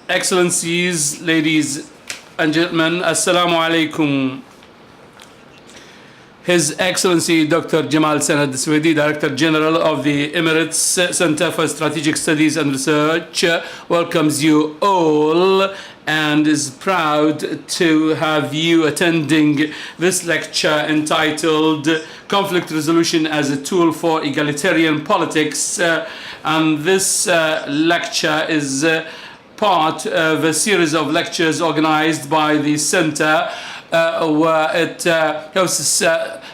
Excellencies, ladies and gentlemen, Assalamu alaikum. His Excellency Dr. Jamal Sanad Swedi, Director General of the Emirates Center for Strategic Studies and Research, welcomes you all and is proud to have you attending this lecture entitled Conflict Resolution as a Tool for Egalitarian Politics. And this lecture is part of a series of lectures organized by the Center where it hosts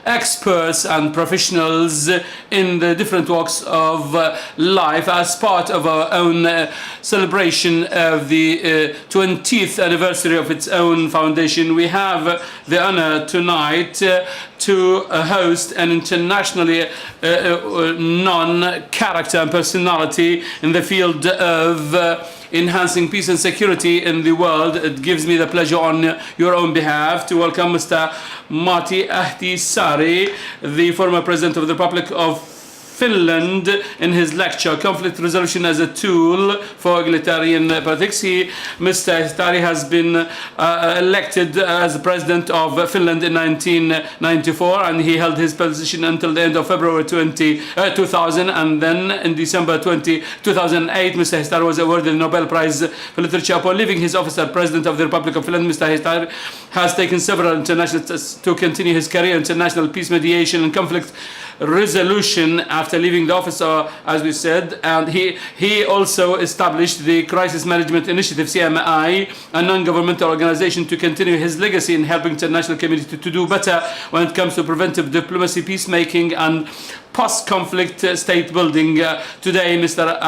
experts and professionals in the different walks of life as part of our own celebration of the 20th anniversary of its own foundation. We have the honor tonight to host an internationally known character and personality in the field of enhancing peace and security in the world. It gives me the pleasure on your own behalf to welcome Mr. Martti Ahtisaari, the former President of the Republic of Finland, in his lecture, Conflict Resolution as a Tool for Egalitarian Politics. Mr. Ahtisaari has been elected as President of Finland in 1994, and he held his position until the end of February 2000, and then in December 2008, Mr. Ahtisaari was awarded the Nobel Prize for Literature. Upon leaving his office as President of the Republic of Finland, Mr. Ahtisaari has taken several international steps to continue his career in international peace mediation and conflict resolution after leaving the office, as we said, and he also established the Crisis Management Initiative, CMI, a non-governmental organization, to continue his legacy in helping international community to do better when it comes to preventive diplomacy, peacemaking, and post-conflict state building. Today, Mr.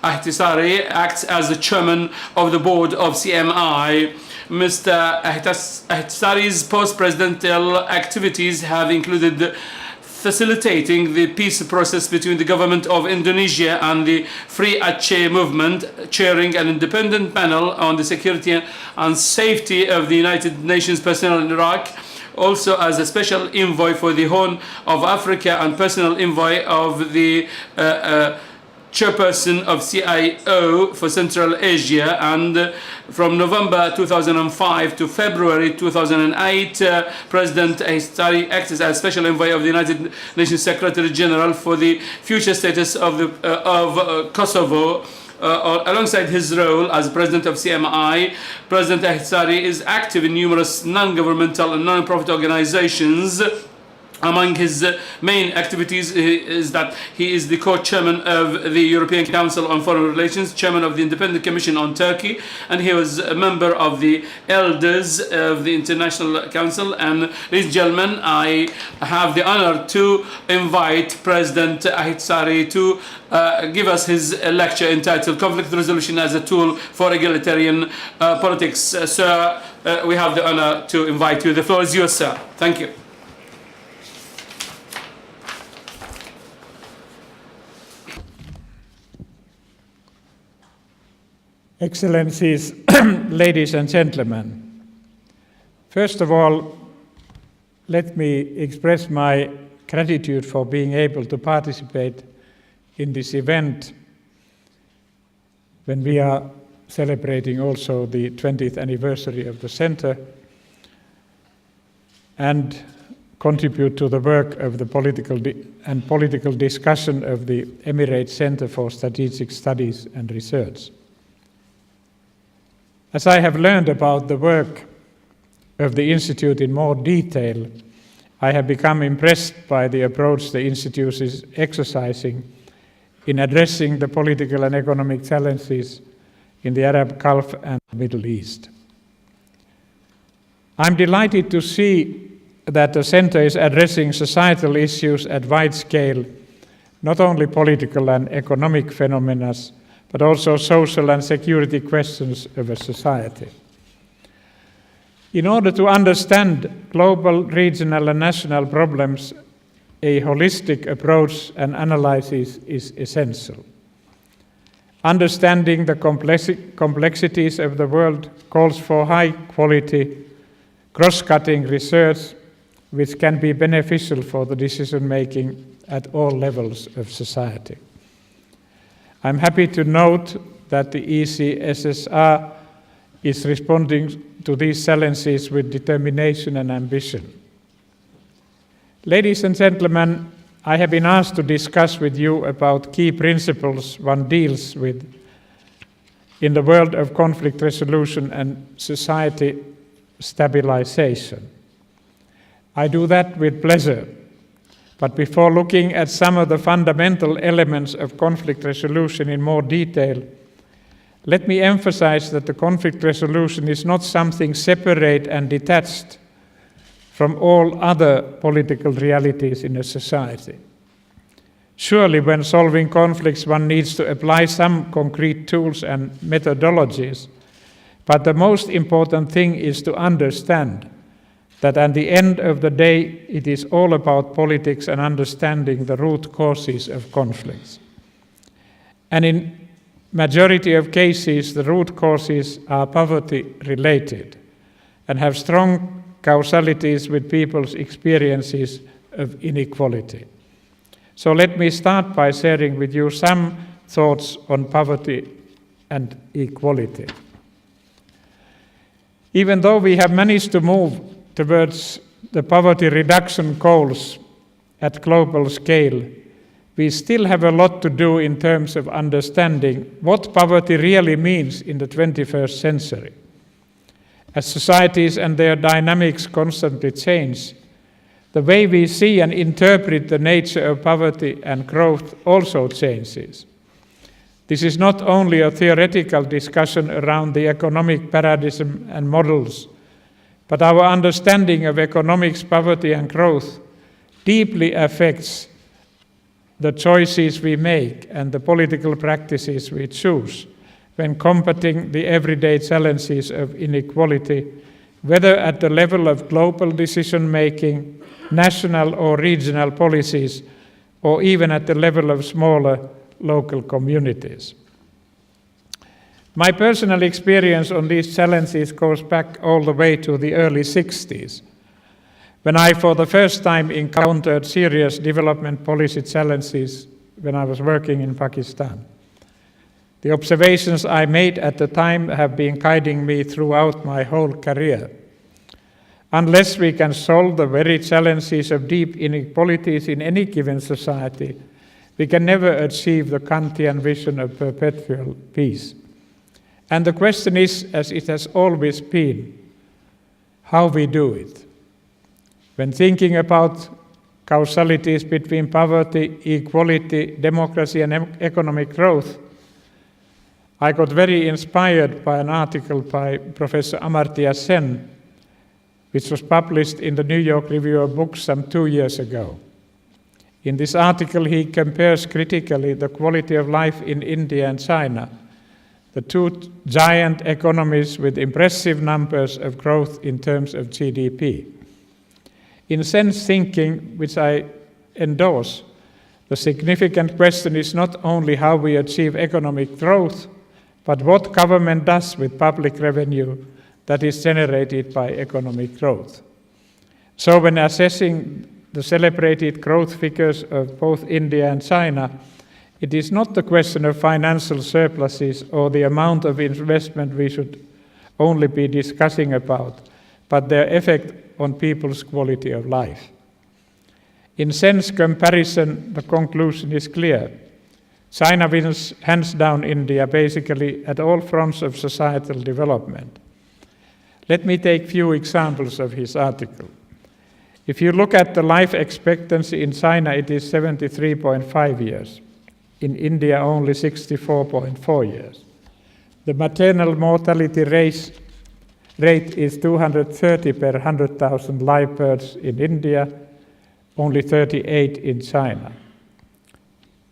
Ahtisaari acts as the chairman of the board of CMI. Mr. Ahtisaari's post-presidential activities have included facilitating the peace process between the government of Indonesia and the Free Aceh movement, chairing an independent panel on the security and safety of the United Nations personnel in Iraq, also as a special envoy for the Horn of Africa and personal envoy of the chairperson of CIO for Central Asia, and from November 2005 to February 2008, President Ahtisaari acted as special envoy of the United Nations Secretary General for the future status of Kosovo. Alongside his role as president of CMI, President Ahtisaari is active in numerous non-governmental and non-profit organizations. Among his main activities is that he is the co-chairman of the European Council on Foreign Relations, chairman of the Independent Commission on Turkey, and he was a member of the Elders of the International Council. And ladies and gentlemen, I have the honor to invite President Ahtisaari to give us his lecture entitled Conflict Resolution as a Tool for Egalitarian Politics. Sir, we have the honor to invite you. The floor is yours, sir. Thank you. Excellencies, ladies and gentlemen, first of all, let me express my gratitude for being able to participate in this event when we are celebrating also the 20th anniversary of the Center and contribute to the work of the political discussion of the Emirates Center for Strategic Studies and Research. As I have learned about the work of the Institute in more detail, I have become impressed by the approach the Institute is exercising in addressing the political and economic challenges in the Arab Gulf and the Middle East. I'm delighted to see that the Center is addressing societal issues at wide scale, not only political and economic phenomena, but also social and security questions of a society. In order to understand global, regional, and national problems, a holistic approach and analysis is essential. Understanding the complexities of the world calls for high-quality, cross-cutting research which can be beneficial for the decision-making at all levels of society. I'm happy to note that the ECSSR is responding to these challenges with determination and ambition. Ladies and gentlemen, I have been asked to discuss with you about key principles one deals with in the world of conflict resolution and society stabilization. I do that with pleasure, but before looking at some of the fundamental elements of conflict resolution in more detail, let me emphasize that the conflict resolution is not something separate and detached from all other political realities in a society. Surely, when solving conflicts, one needs to apply some concrete tools and methodologies, but the most important thing is to understand that at the end of the day, it is all about politics and understanding the root causes of conflicts. And in majority of cases, the root causes are poverty-related and have strong causalities with people's experiences of inequality. So let me start by sharing with you some thoughts on poverty and equality. Even though we have managed to move towards the poverty reduction goals at global scale, we still have a lot to do in terms of understanding what poverty really means in the 21st century. As societies and their dynamics constantly change, the way we see and interpret the nature of poverty and growth also changes. This is not only a theoretical discussion around the economic paradigm and models, but our understanding of economics, poverty, and growth deeply affects the choices we make and the political practices we choose when combating the everyday challenges of inequality, whether at the level of global decision-making, national or regional policies, or even at the level of smaller local communities. My personal experience on these challenges goes back all the way to the early 60s, when I for the first time encountered serious development policy challenges when I was working in Pakistan. The observations I made at the time have been guiding me throughout my whole career. Unless we can solve the very challenges of deep inequalities in any given society, we can never achieve the Kantian vision of perpetual peace. And the question is, as it has always been, how we do it. When thinking about causalities between poverty, equality, democracy, and economic growth, I got very inspired by an article by Professor Martti Ahtisaari, which was published in the New York Review of Books some 2 years ago. In this article, he compares critically the quality of life in India and China, the two giant economies with impressive numbers of growth in terms of GDP. In sense thinking, which I endorse, the significant question is not only how we achieve economic growth, but what government does with public revenue that is generated by economic growth. So when assessing the celebrated growth figures of both India and China, it is not the question of financial surpluses or the amount of investment we should only be discussing about, but their effect on people's quality of life. In sense comparison, the conclusion is clear. China wins hands down India basically at all fronts of societal development. Let me take few examples of his article. If you look at the life expectancy in China, it is 73.5 years. In India, only 64.4 years. The maternal mortality rate is 230 per 100,000 live births in India, only 38 in China.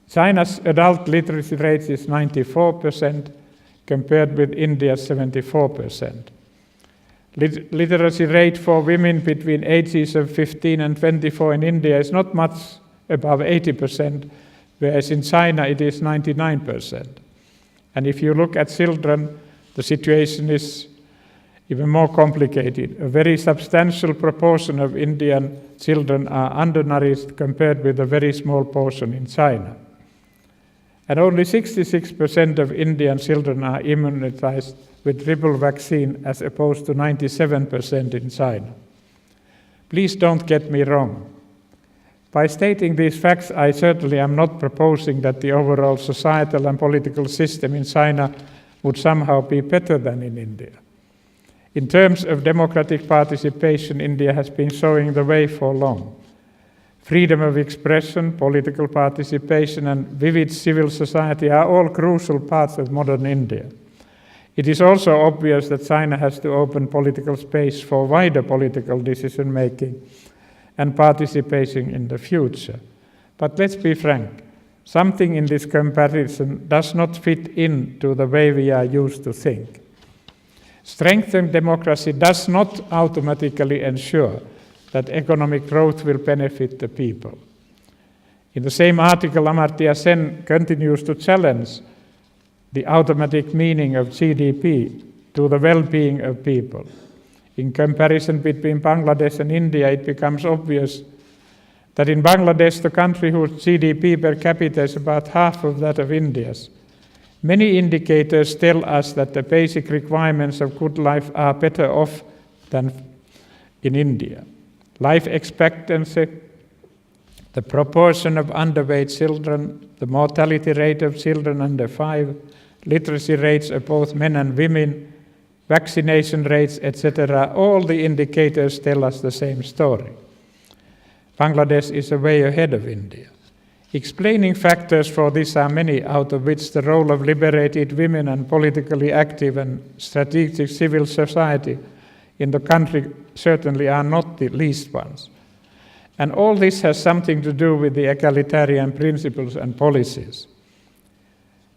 China's adult literacy rate is 94%, compared with India's 74%. Literacy rate for women between ages of 15 and 24 in India is not much above 80%, whereas in China it is 99%. And if you look at children, the situation is even more complicated. A very substantial proportion of Indian children are undernourished compared with a very small portion in China. And only 66% of Indian children are immunized with triple vaccine as opposed to 97% in China. Please don't get me wrong. By stating these facts, I certainly am not proposing that the overall societal and political system in China would somehow be better than in India. In terms of democratic participation, India has been showing the way for long. Freedom of expression, political participation, and vivid civil society are all crucial parts of modern India. It is also obvious that China has to open political space for wider political decision-making and participation in the future. But let's be frank, something in this comparison does not fit into the way we are used to think. Strengthened democracy does not automatically ensure that economic growth will benefit the people. In the same article, Amartya Sen continues to challenge the automatic meaning of GDP to the well-being of people. In comparison between Bangladesh and India, it becomes obvious that in Bangladesh, the country whose GDP per capita is about half of that of India's, many indicators tell us that the basic requirements of good life are better off than in India. Life expectancy, the proportion of underweight children, the mortality rate of children under 5, literacy rates of both men and women, vaccination rates, etc., all the indicators tell us the same story. Bangladesh is way ahead of India. Explaining factors for this are many, out of which the role of liberated women and politically active and strategic civil society in the country certainly are not the least ones. And all this has something to do with the egalitarian principles and policies.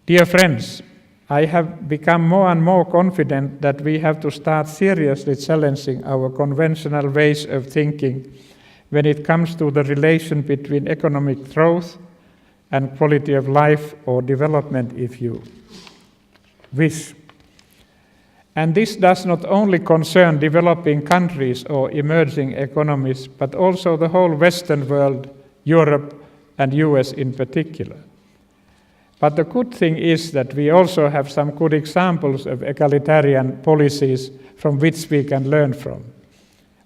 Dear friends, I have become more and more confident that we have to start seriously challenging our conventional ways of thinking when it comes to the relation between economic growth and quality of life or development, if you wish. And this does not only concern developing countries or emerging economies, but also the whole Western world, Europe and US in particular. But the good thing is that we also have some good examples of egalitarian policies from which we can learn from.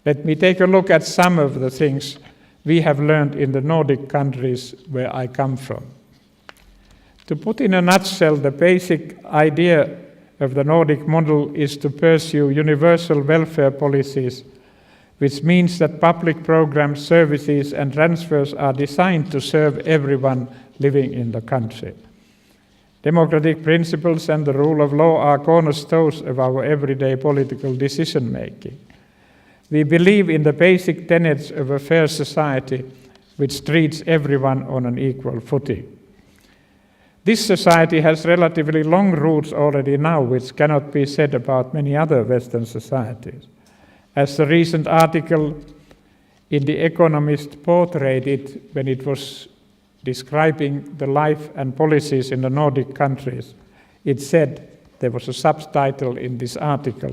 Let me take a look at some of the things we have learned in the Nordic countries where I come from. To put in a nutshell, the basic idea of the Nordic model is to pursue universal welfare policies, which means that public programs, services, and transfers are designed to serve everyone living in the country. Democratic principles and the rule of law are cornerstones of our everyday political decision-making. We believe in the basic tenets of a fair society which treats everyone on an equal footing. This society has relatively long roots already now, which cannot be said about many other Western societies. As the recent article in The Economist portrayed it when it was describing the life and policies in the Nordic countries, it said, there was a subtitle in this article,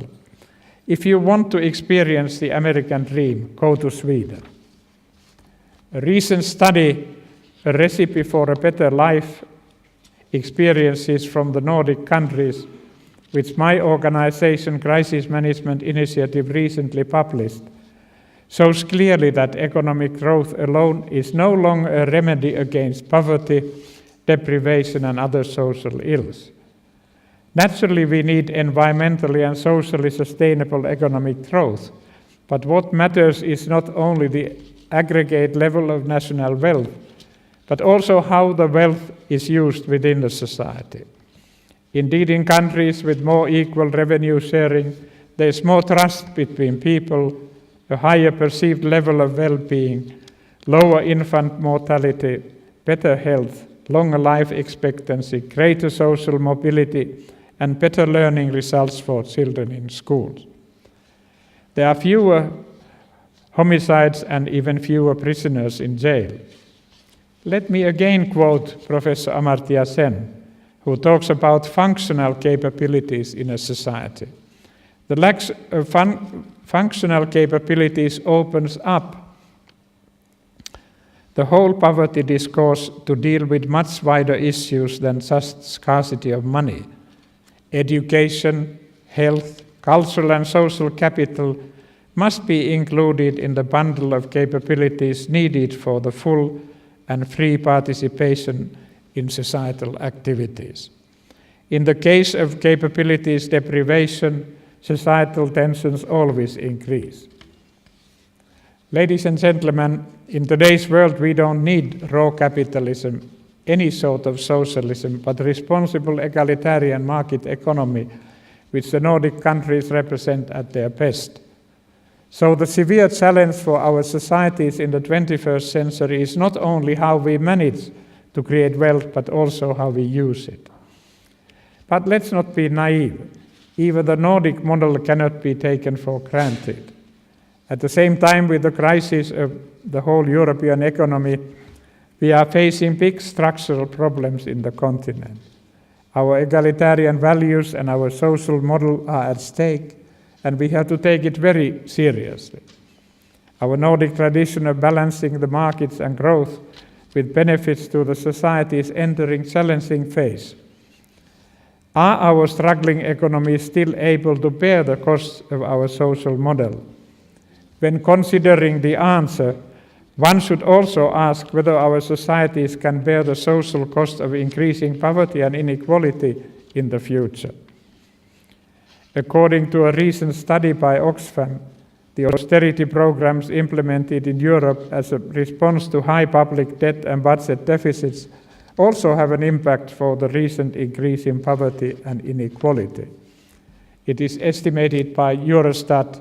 "If you want to experience the American dream, go to Sweden." A recent study, A Recipe for a Better Life, experiences from the Nordic countries, which my organization, Crisis Management Initiative, recently published, shows clearly that economic growth alone is no longer a remedy against poverty, deprivation, and other social ills. Naturally, we need environmentally and socially sustainable economic growth, but what matters is not only the aggregate level of national wealth, but also how the wealth is used within the society. Indeed, in countries with more equal revenue sharing, there is more trust between people, a higher perceived level of well-being, lower infant mortality, better health, longer life expectancy, greater social mobility, and better learning results for children in schools. There are fewer homicides and even fewer prisoners in jail. Let me again quote Professor Amartya Sen, who talks about functional capabilities in a society. The lack of functional capabilities opens up the whole poverty discourse to deal with much wider issues than just scarcity of money. Education, health, cultural and social capital must be included in the bundle of capabilities needed for the full and free participation in societal activities. In the case of capabilities deprivation, societal tensions always increase. Ladies and gentlemen, in today's world we don't need raw capitalism, any sort of socialism, but responsible egalitarian market economy, which the Nordic countries represent at their best. So the severe challenge for our societies in the 21st century is not only how we manage to create wealth, but also how we use it. But let's not be naive. Even the Nordic model cannot be taken for granted. At the same time, with the crisis of the whole European economy, we are facing big structural problems in the continent. Our egalitarian values and our social model are at stake, and we have to take it very seriously. Our Nordic tradition of balancing the markets and growth with benefits to the society is entering challenging phase. Are our struggling economies still able to bear the costs of our social model? When considering the answer, one should also ask whether our societies can bear the social cost of increasing poverty and inequality in the future. According to a recent study by Oxfam, the austerity programs implemented in Europe as a response to high public debt and budget deficits also have an impact for the recent increase in poverty and inequality. It is estimated by Eurostat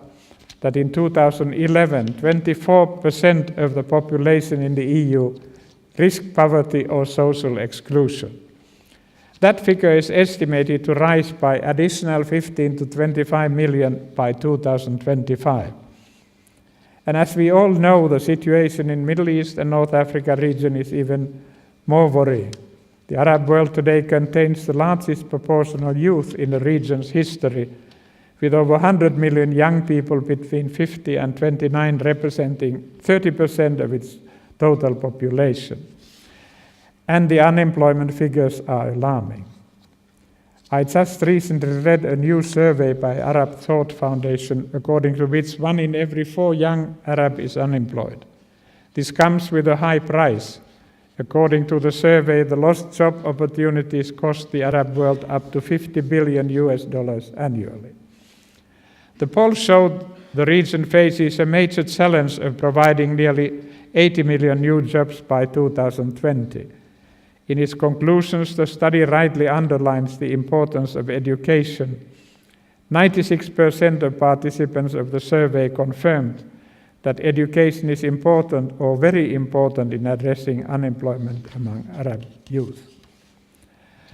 that in 2011, 24% of the population in the EU risked poverty or social exclusion. That figure is estimated to rise by additional 15 to 25 million by 2025. And as we all know, the situation in Middle East and North Africa region is even more worrying. The Arab world today contains the largest proportion of youth in the region's history, with over 100 million young people between 50 and 29 representing 30% of its total population. And the unemployment figures are alarming. I just recently read a new survey by Arab Thought Foundation, according to which 1 in every 4 young Arab is unemployed. This comes with a high price. According to the survey, the lost job opportunities cost the Arab world up to $50 billion annually. The poll showed the region faces a major challenge of providing nearly 80 million new jobs by 2020. In its conclusions, the study rightly underlines the importance of education. 96% of participants of the survey confirmed that education is important or very important in addressing unemployment among Arab youth.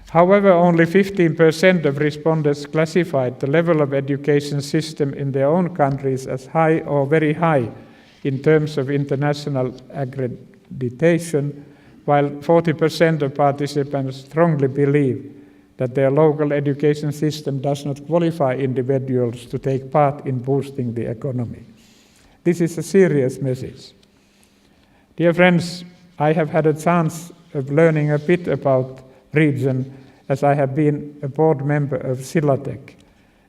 However, only 15% of respondents classified the level of education system in their own countries as high or very high in terms of international accreditation, while 40% of participants strongly believe that their local education system does not qualify individuals to take part in boosting the economy. This is a serious message. Dear friends, I have had a chance of learning a bit about region as I have been a board member of Silatec,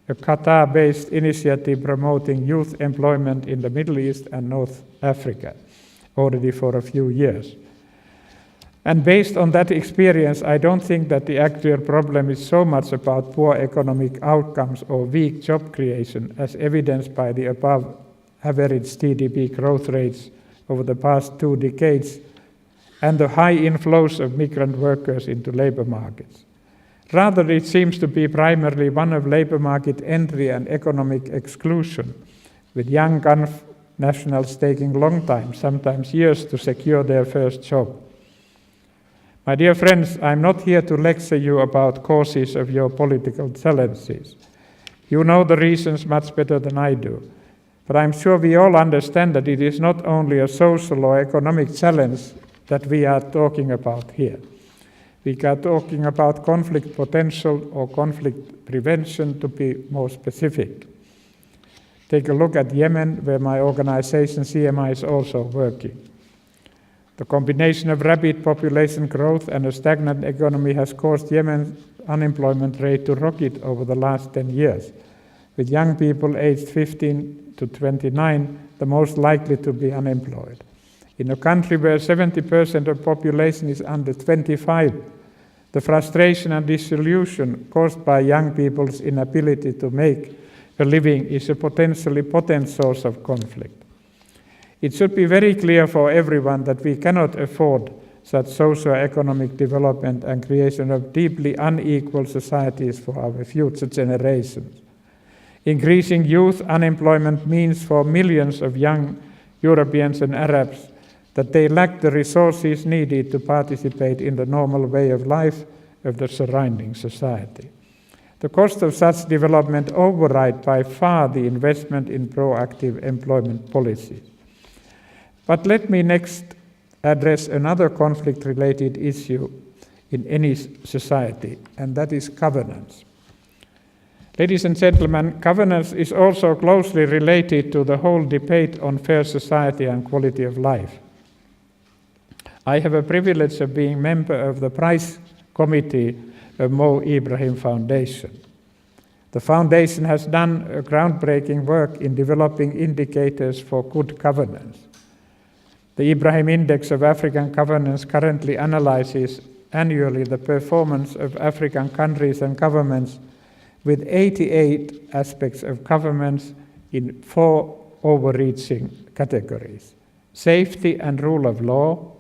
a Qatar-based initiative promoting youth employment in the Middle East and North Africa, already for a few years. And based on that experience, I don't think that the actual problem is so much about poor economic outcomes or weak job creation, as evidenced by the above average GDP growth rates over the past 2 decades and the high inflows of migrant workers into labor markets. Rather, it seems to be primarily one of labor market entry and economic exclusion, with young Gulf nationals taking long time, sometimes years, to secure their first job. My dear friends, I'm not here to lecture you about causes of your political challenges. You know the reasons much better than I do. But I'm sure we all understand that it is not only a social or economic challenge that we are talking about here. We are talking about conflict potential or conflict prevention, to be more specific. Take a look at Yemen, where my organization CMI is also working. The combination of rapid population growth and a stagnant economy has caused Yemen's unemployment rate to rocket over the last 10 years, with young people aged 15 to 29 the most likely to be unemployed. In a country where 70% of population is under 25, the frustration and disillusion caused by young people's inability to make a living is a potentially potent source of conflict. It should be very clear for everyone that we cannot afford such socio-economic development and creation of deeply unequal societies for our future generations. Increasing youth unemployment means for millions of young Europeans and Arabs that they lack the resources needed to participate in the normal way of life of the surrounding society. The cost of such development override by far the investment in proactive employment policies. But let me next address another conflict-related issue in any society, and that is governance. Ladies and gentlemen, governance is also closely related to the whole debate on fair society and quality of life. I have a privilege of being member of the Prize Committee of Mo Ibrahim Foundation. The foundation has done a groundbreaking work in developing indicators for good governance. The Ibrahim Index of African Governance currently analyzes annually the performance of African countries and governments with 88 aspects of governance in 4 overreaching categories: safety and rule of law,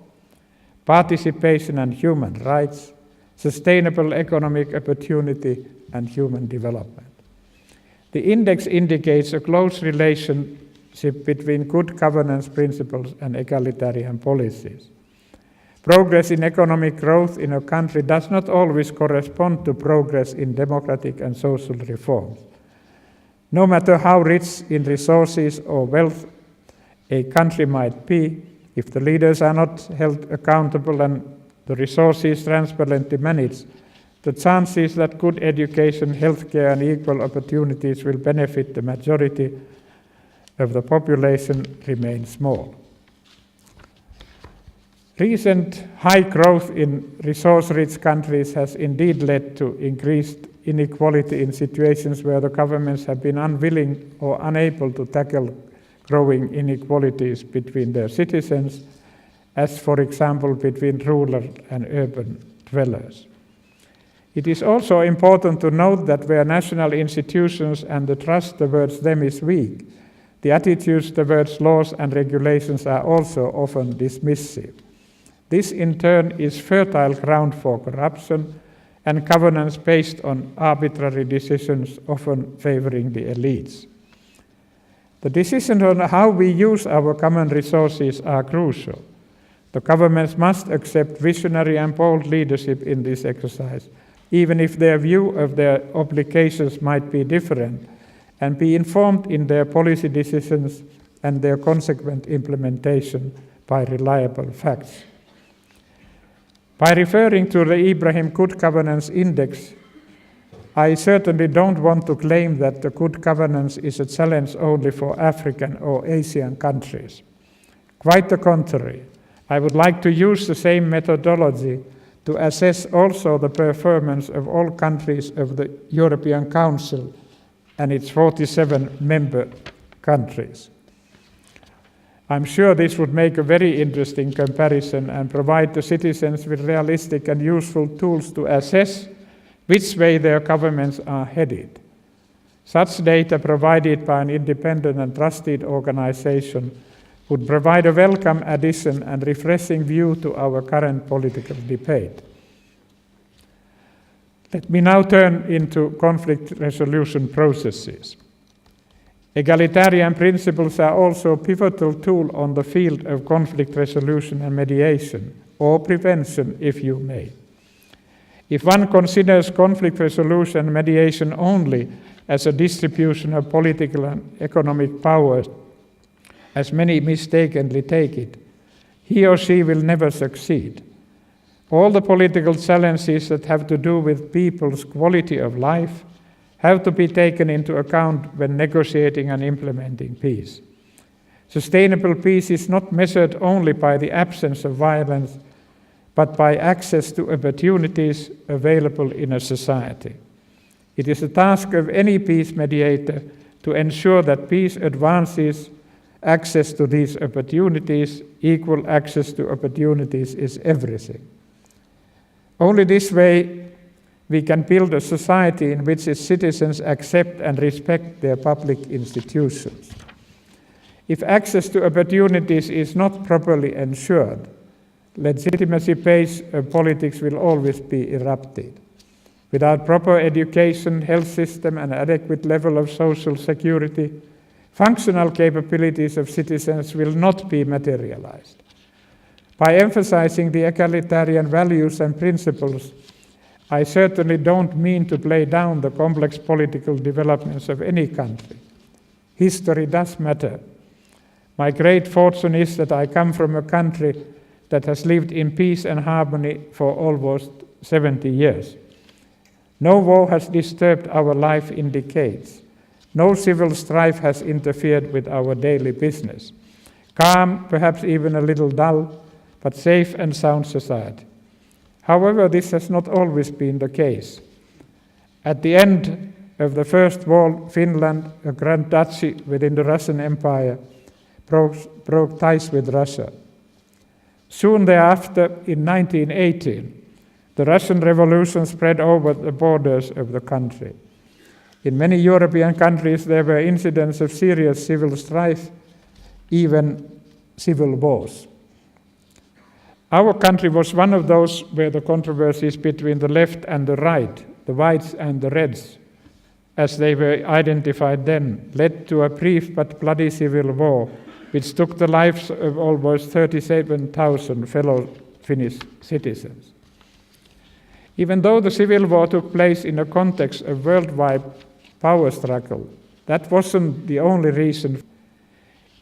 participation and human rights, sustainable economic opportunity, and human development. The index indicates a close relationship between good governance principles and egalitarian policies. Progress in economic growth in a country does not always correspond to progress in democratic and social reforms. No matter how rich in resources or wealth a country might be, if the leaders are not held accountable and the resources transparently managed, the chances that good education, healthcare, and equal opportunities will benefit the majority of the population remain small. Recent high growth in resource-rich countries has indeed led to increased inequality in situations where the governments have been unwilling or unable to tackle growing inequalities between their citizens, as for example between rural and urban dwellers. It is also important to note that where national institutions and the trust towards them is weak, the attitudes towards laws and regulations are also often dismissive. This in turn is fertile ground for corruption and governance based on arbitrary decisions often favoring the elites. The decisions on how we use our common resources are crucial. The governments must accept visionary and bold leadership in this exercise, even if their view of their obligations might be different, and be informed in their policy decisions and their consequent implementation by reliable facts. By referring to the Ibrahim Good Governance Index, I certainly don't want to claim that the good governance is a challenge only for African or Asian countries. Quite the contrary, I would like to use the same methodology to assess also the performance of all countries of the European Council and its 47 member countries. I'm sure this would make a very interesting comparison and provide the citizens with realistic and useful tools to assess which way their governments are headed. Such data provided by an independent and trusted organization would provide a welcome addition and refreshing view to our current political debate. Let me now turn into conflict resolution processes. Egalitarian principles are also a pivotal tool on the field of conflict resolution and mediation, or prevention, if you may. If one considers conflict resolution and mediation only as a distribution of political and economic powers, as many mistakenly take it, he or she will never succeed. All the political challenges that have to do with people's quality of life have to be taken into account when negotiating and implementing peace. Sustainable peace is not measured only by the absence of violence, but by access to opportunities available in a society. It is the task of any peace mediator to ensure that peace advances access to these opportunities. Equal access to opportunities is everything. Only this way we can build a society in which its citizens accept and respect their public institutions. If access to opportunities is not properly ensured, legitimacy-based politics will always be erupted. Without proper education, health system, and adequate level of social security, functional capabilities of citizens will not be materialized. By emphasizing the egalitarian values and principles, I certainly don't mean to play down the complex political developments of any country. History does matter. My great fortune is that I come from a country that has lived in peace and harmony for almost 70 years. No war has disturbed our life in decades. No civil strife has interfered with our daily business. Calm, perhaps even a little dull, but safe and sound society. However, this has not always been the case. At the end of the First War, Finland, a grand duchy within the Russian Empire, broke ties with Russia. Soon thereafter, in 1918, the Russian Revolution spread over the borders of the country. In many European countries, there were incidents of serious civil strife, even civil wars. Our country was one of those where the controversies between the left and the right, the whites and the reds, as they were identified then, led to a brief but bloody civil war, which took the lives of almost 37,000 fellow Finnish citizens. Even though the civil war took place in a context of worldwide power struggle, that wasn't the only reason.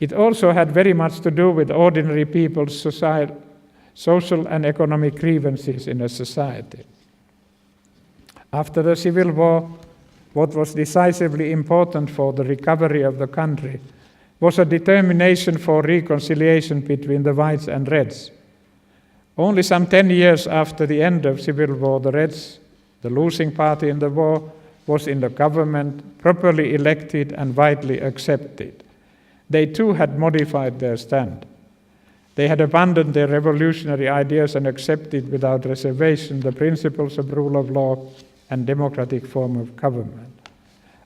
It also had very much to do with ordinary people's social and economic grievances in a society. After the civil war, what was decisively important for the recovery of the country was a determination for reconciliation between the whites and reds. Only some 10 years after the end of civil war, the Reds, the losing party in the war, was in the government, properly elected and widely accepted. They too had modified their stand. They had abandoned their revolutionary ideas and accepted without reservation the principles of rule of law and democratic form of government.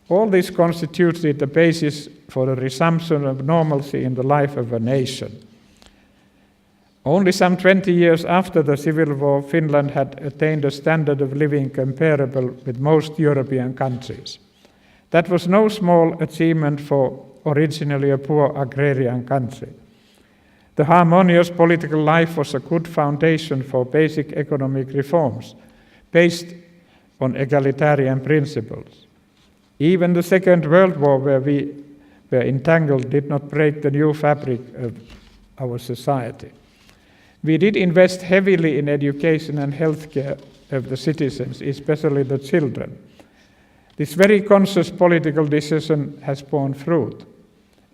All this constituted the basis for the resumption of normalcy in the life of a nation. Only some 20 years after the Civil War, Finland had attained a standard of living comparable with most European countries. That was no small achievement for originally a poor agrarian country. The harmonious political life was a good foundation for basic economic reforms based on egalitarian principles. Even the Second World War, where we were entangled, did not break the new fabric of our society. We did invest heavily in education and healthcare of the citizens, especially the children. This very conscious political decision has borne fruit,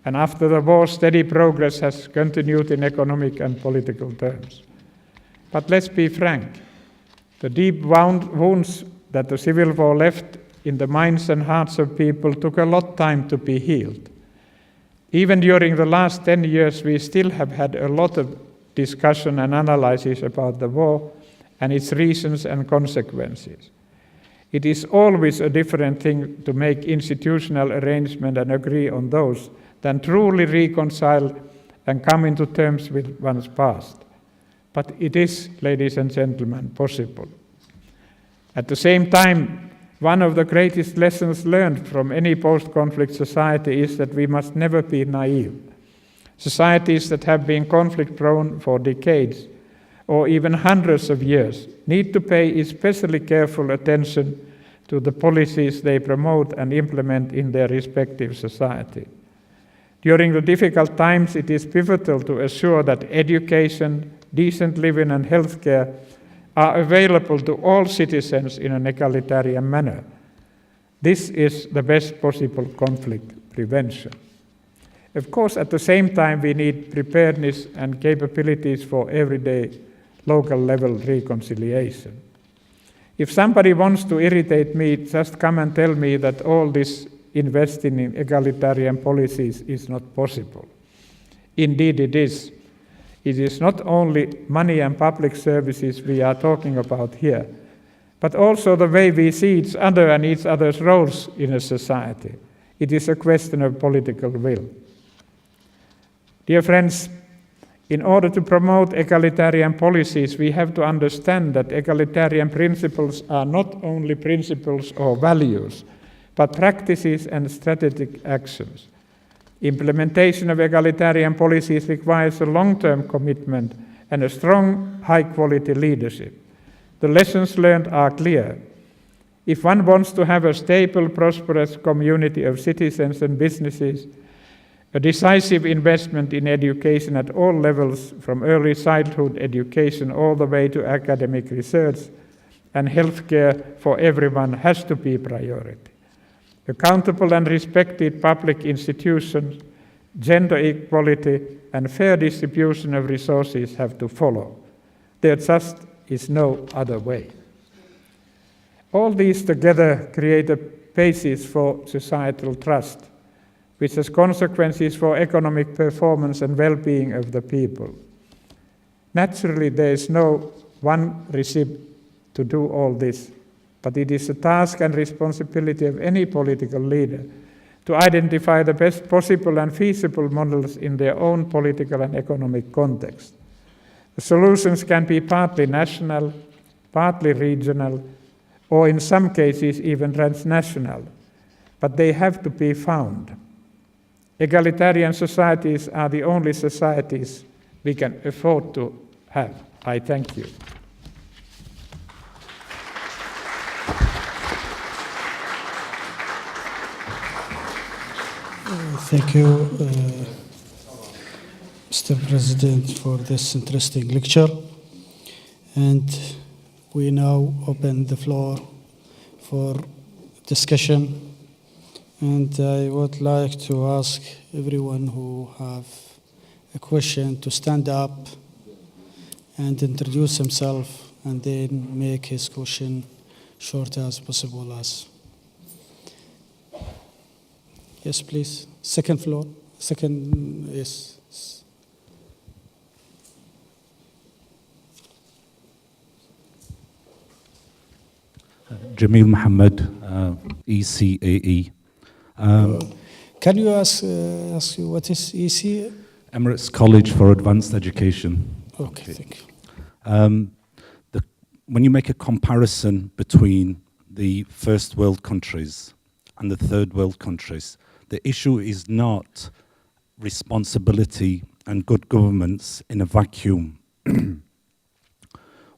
and after the war, steady progress has continued in economic and political terms. But let's be frank, the deep wounds that the Civil War left in the minds and hearts of people took a lot of time to be healed. Even during the last 10 years, we still have had a lot of discussion and analysis about the war and its reasons and consequences. It is always a different thing to make institutional arrangement and agree on those than truly reconcile and come into terms with one's past. But it is, ladies and gentlemen, possible. At the same time, one of the greatest lessons learned from any post-conflict society is that we must never be naive. Societies that have been conflict-prone for decades or even hundreds of years need to pay especially careful attention to the policies they promote and implement in their respective society. During the difficult times, it is pivotal to assure that education, decent living and healthcare are available to all citizens in an egalitarian manner. This is the best possible conflict prevention. Of course, at the same time, we need preparedness and capabilities for everyday local level reconciliation. If somebody wants to irritate me, just come and tell me that all this investing in egalitarian policies is not possible. Indeed it is. It is not only money and public services we are talking about here, but also the way we see each other and each other's roles in a society. It is a question of political will. Dear friends, in order to promote egalitarian policies, we have to understand that egalitarian principles are not only principles or values, but practices and strategic actions. Implementation of egalitarian policies requires a long-term commitment and a strong, high-quality leadership. The lessons learned are clear. If one wants to have a stable, prosperous community of citizens and businesses, a decisive investment in education at all levels, from early childhood education all the way to academic research, and healthcare for everyone has to be priority. Accountable and respected public institutions, gender equality, and fair distribution of resources have to follow. There just is no other way. All these together create a basis for societal trust, which has consequences for economic performance and well-being of the people. Naturally, there is no one recipe to do all this, but it is a task and responsibility of any political leader to identify the best possible and feasible models in their own political and economic context. The solutions can be partly national, partly regional, or in some cases even transnational, but they have to be found. Egalitarian societies are the only societies we can afford to have. I thank you. Thank you, Mr. President, for this interesting lecture. And we now open the floor for discussion. And I would like to ask everyone who have a question to stand up and introduce himself and then make his question short as possible as. Yes, please. Second floor. Second, yes. Jamil Mohammed, ECAE. Can you ask you what is EC? Emirates College for Advanced Education. Okay, thank you. When you make a comparison between the first world countries and the third world countries, the issue is not responsibility and good governance in a vacuum.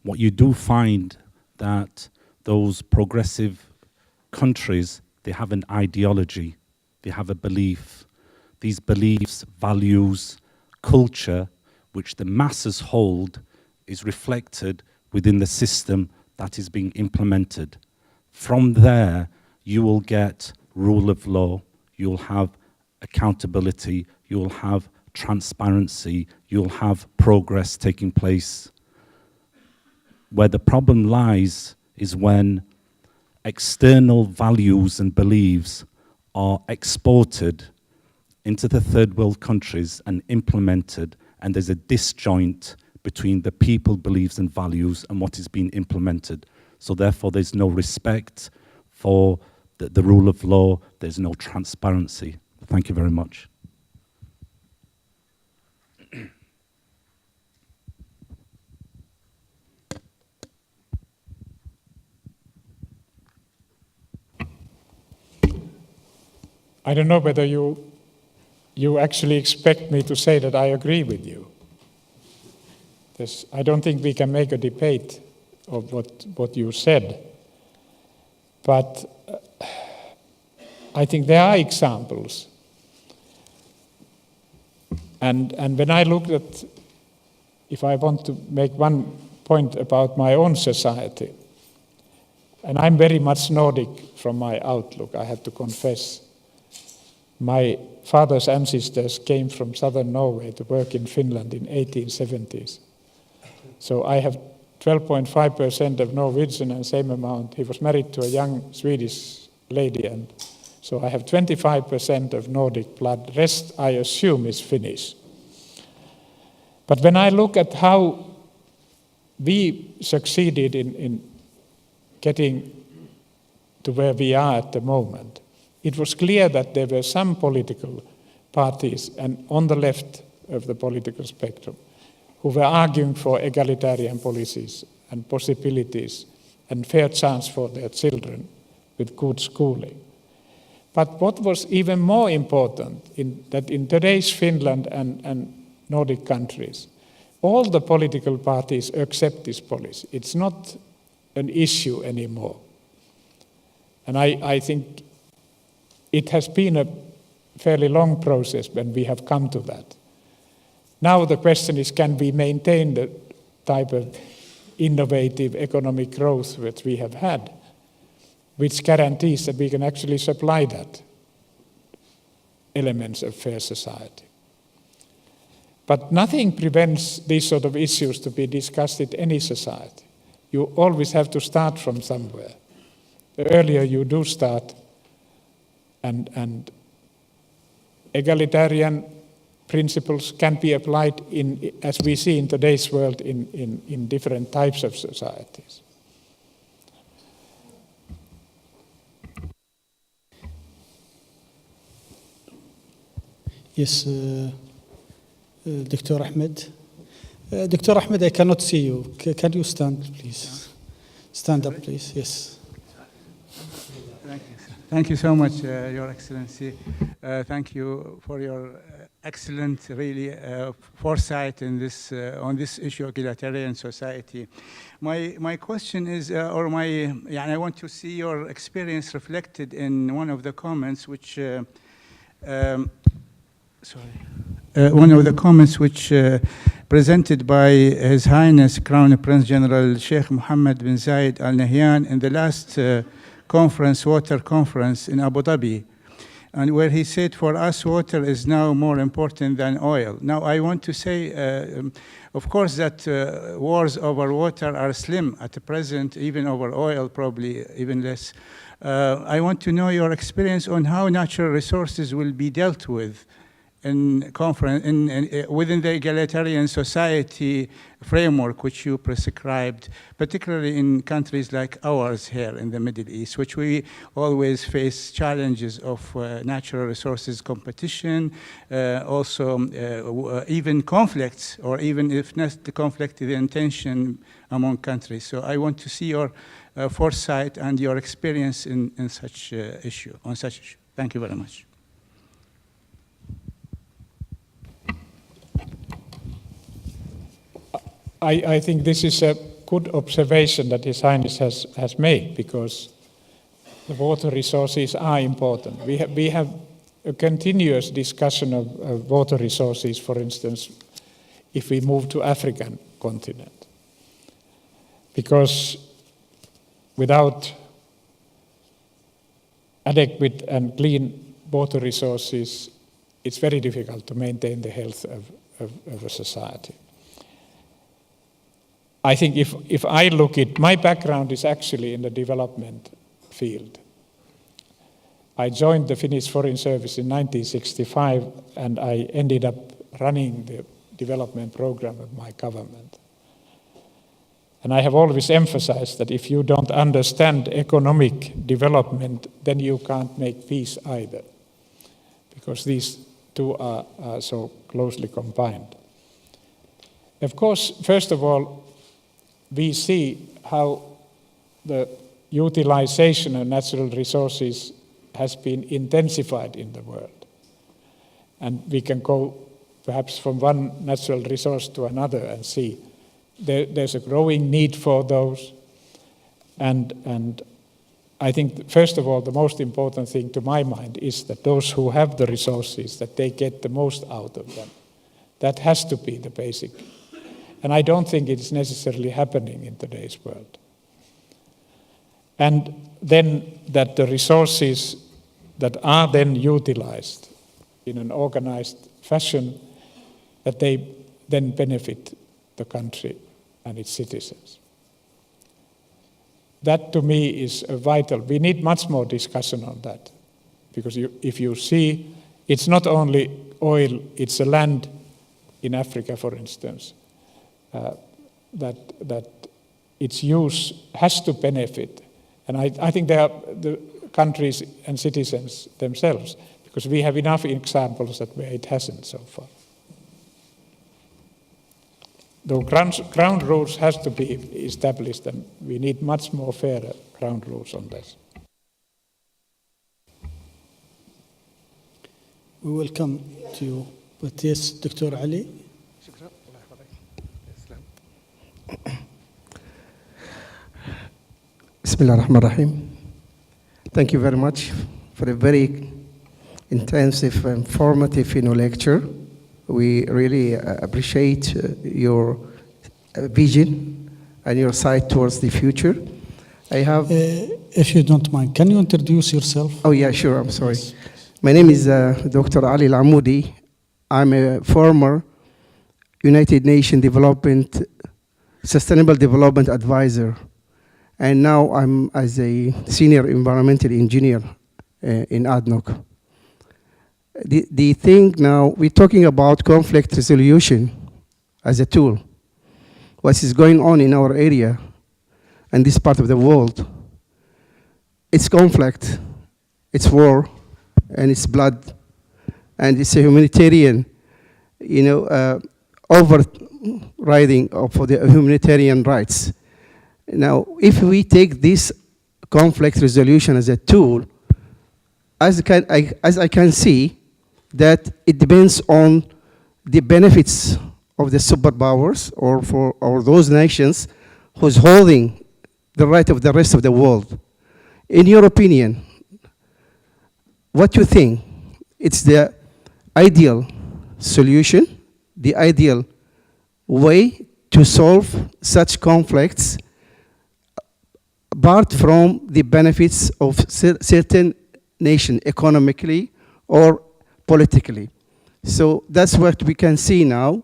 What you do find that those progressive countries, they have an ideology, they have a belief. These beliefs, values, culture, which the masses hold, is reflected within the system that is being implemented. From there, you will get rule of law, you'll have accountability, you'll have transparency, you'll have progress taking place. Where the problem lies is when external values and beliefs are exported into the third world countries and implemented, and there's a disjoint between the people, beliefs and values and what is being implemented. So therefore there's no respect for the rule of law, there's no transparency. Thank you very much. I don't know whether you actually expect me to say that I agree with you. I don't think we can make a debate of what you said. But I think there are examples. And when I look at, if I want to make one point about my own society, and I'm very much Nordic from my outlook, I have to confess. My father's ancestors came from southern Norway to work in Finland in 1870s. So I have 12.5% of Norwegian and same amount. He was married to a young Swedish lady, and so I have 25% of Nordic blood. Rest, I assume, is Finnish. But when I look at how we succeeded in getting to where we are at the moment, it was clear that there were some political parties and on the left of the political spectrum who were arguing for egalitarian policies and possibilities and fair chance for their children with good schooling. But what was even more important that in today's Finland and Nordic countries, all the political parties accept this policy. It's not an issue anymore. And I think it has been a fairly long process when we have come to that. Now the question is, can we maintain the type of innovative economic growth that we have had, which guarantees that we can actually supply that elements of fair society. But nothing prevents these sort of issues to be discussed in any society. You always have to start from somewhere. The earlier you do start, and egalitarian principles can be applied in, as we see in today's world, in different types of societies. Yes, Dr. Ahmed. Dr. Ahmed, I cannot see you. Can you stand, please? Stand up, please. Yes. Thank you. Thank you so much, Your Excellency. Thank you for your excellent, really, foresight in this on this issue of egalitarian society. My question is, I want to see your experience reflected in one of the comments which. One of the comments which presented by His Highness Crown Prince General Sheikh Mohammed bin Zayed Al Nahyan in the last water conference in Abu Dhabi, and where he said, for us, water is now more important than oil. Now, I want to say, of course, that wars over water are slim at the present, even over oil, probably even less. I want to know your experience on how natural resources will be dealt with within the egalitarian society framework which you prescribed, particularly in countries like ours here in the Middle East, which we always face challenges of natural resources competition, even conflicts, or even if not the conflict, the intention among countries. So I want to see your foresight and your experience on such issue. Thank you very much. I think this is a good observation that His Highness has made, because the water resources are important. We have a continuous discussion of water resources, for instance, if we move to African continent. Because without adequate and clean water resources, it's very difficult to maintain the health of a society. I think if I look at, my background is actually in the development field. I joined the Finnish Foreign Service in 1965, and I ended up running the development program of my government. And I have always emphasized that if you don't understand economic development, then you can't make peace either, because these two are so closely combined. Of course, first of all, we see how the utilization of natural resources has been intensified in the world. And we can go perhaps from one natural resource to another and see there's a growing need for those. And I think, first of all, the most important thing to my mind is that those who have the resources, that they get the most out of them. That has to be the basic. And I don't think it is necessarily happening in today's world. And then that the resources that are then utilized in an organized fashion, that they then benefit the country and its citizens. That to me is vital. We need much more discussion on that, because if you see, it's not only oil, it's a land in Africa, for instance, that its use has to benefit. And I think they are the countries and citizens themselves, because we have enough examples that where it hasn't so far. The ground rules has to be established, and we need much more fairer ground rules on this. We will come to you, but yes, Dr. Ali. Bismillah ar-Rahman ar-Rahim. Thank you very much for a very intensive and informative lecture. We really appreciate your vision and your sight towards the future. I have... if you don't mind, can you introduce yourself? Oh, yeah, sure, I'm sorry. Yes. My name is Dr. Ali Al-Amoudi. I'm a former United Nations Sustainable Development Advisor. And now I'm as a senior environmental engineer in ADNOC. The thing now, we're talking about conflict resolution as a tool. What is going on in our area and this part of the world? It's conflict, it's war, and it's blood, and it's a humanitarian, overriding of the humanitarian rights. Now, if we take this conflict resolution as a tool, as I can see, that it depends on the benefits of the superpowers or those nations who's holding the right of the rest of the world. In your opinion, what do you think? It's the ideal solution, the ideal way to solve such conflicts apart from the benefits of certain nation economically or politically. So that's what we can see now.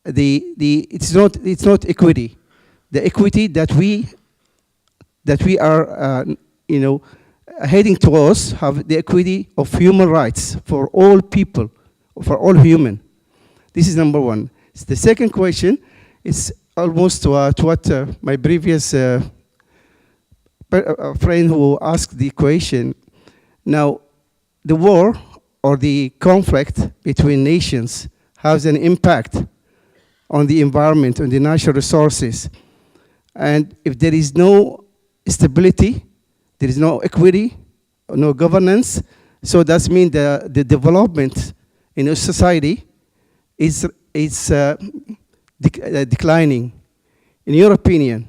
It's not equity. The equity that we are heading towards have the equity of human rights for all people, for all human. This is number one. The second question is almost to what my previous friend who asked the question. Now, the war or the conflict between nations has an impact on the environment, on the natural resources. And if there is no stability, there is no equity, no governance, so that means the development in a society is declining. In your opinion,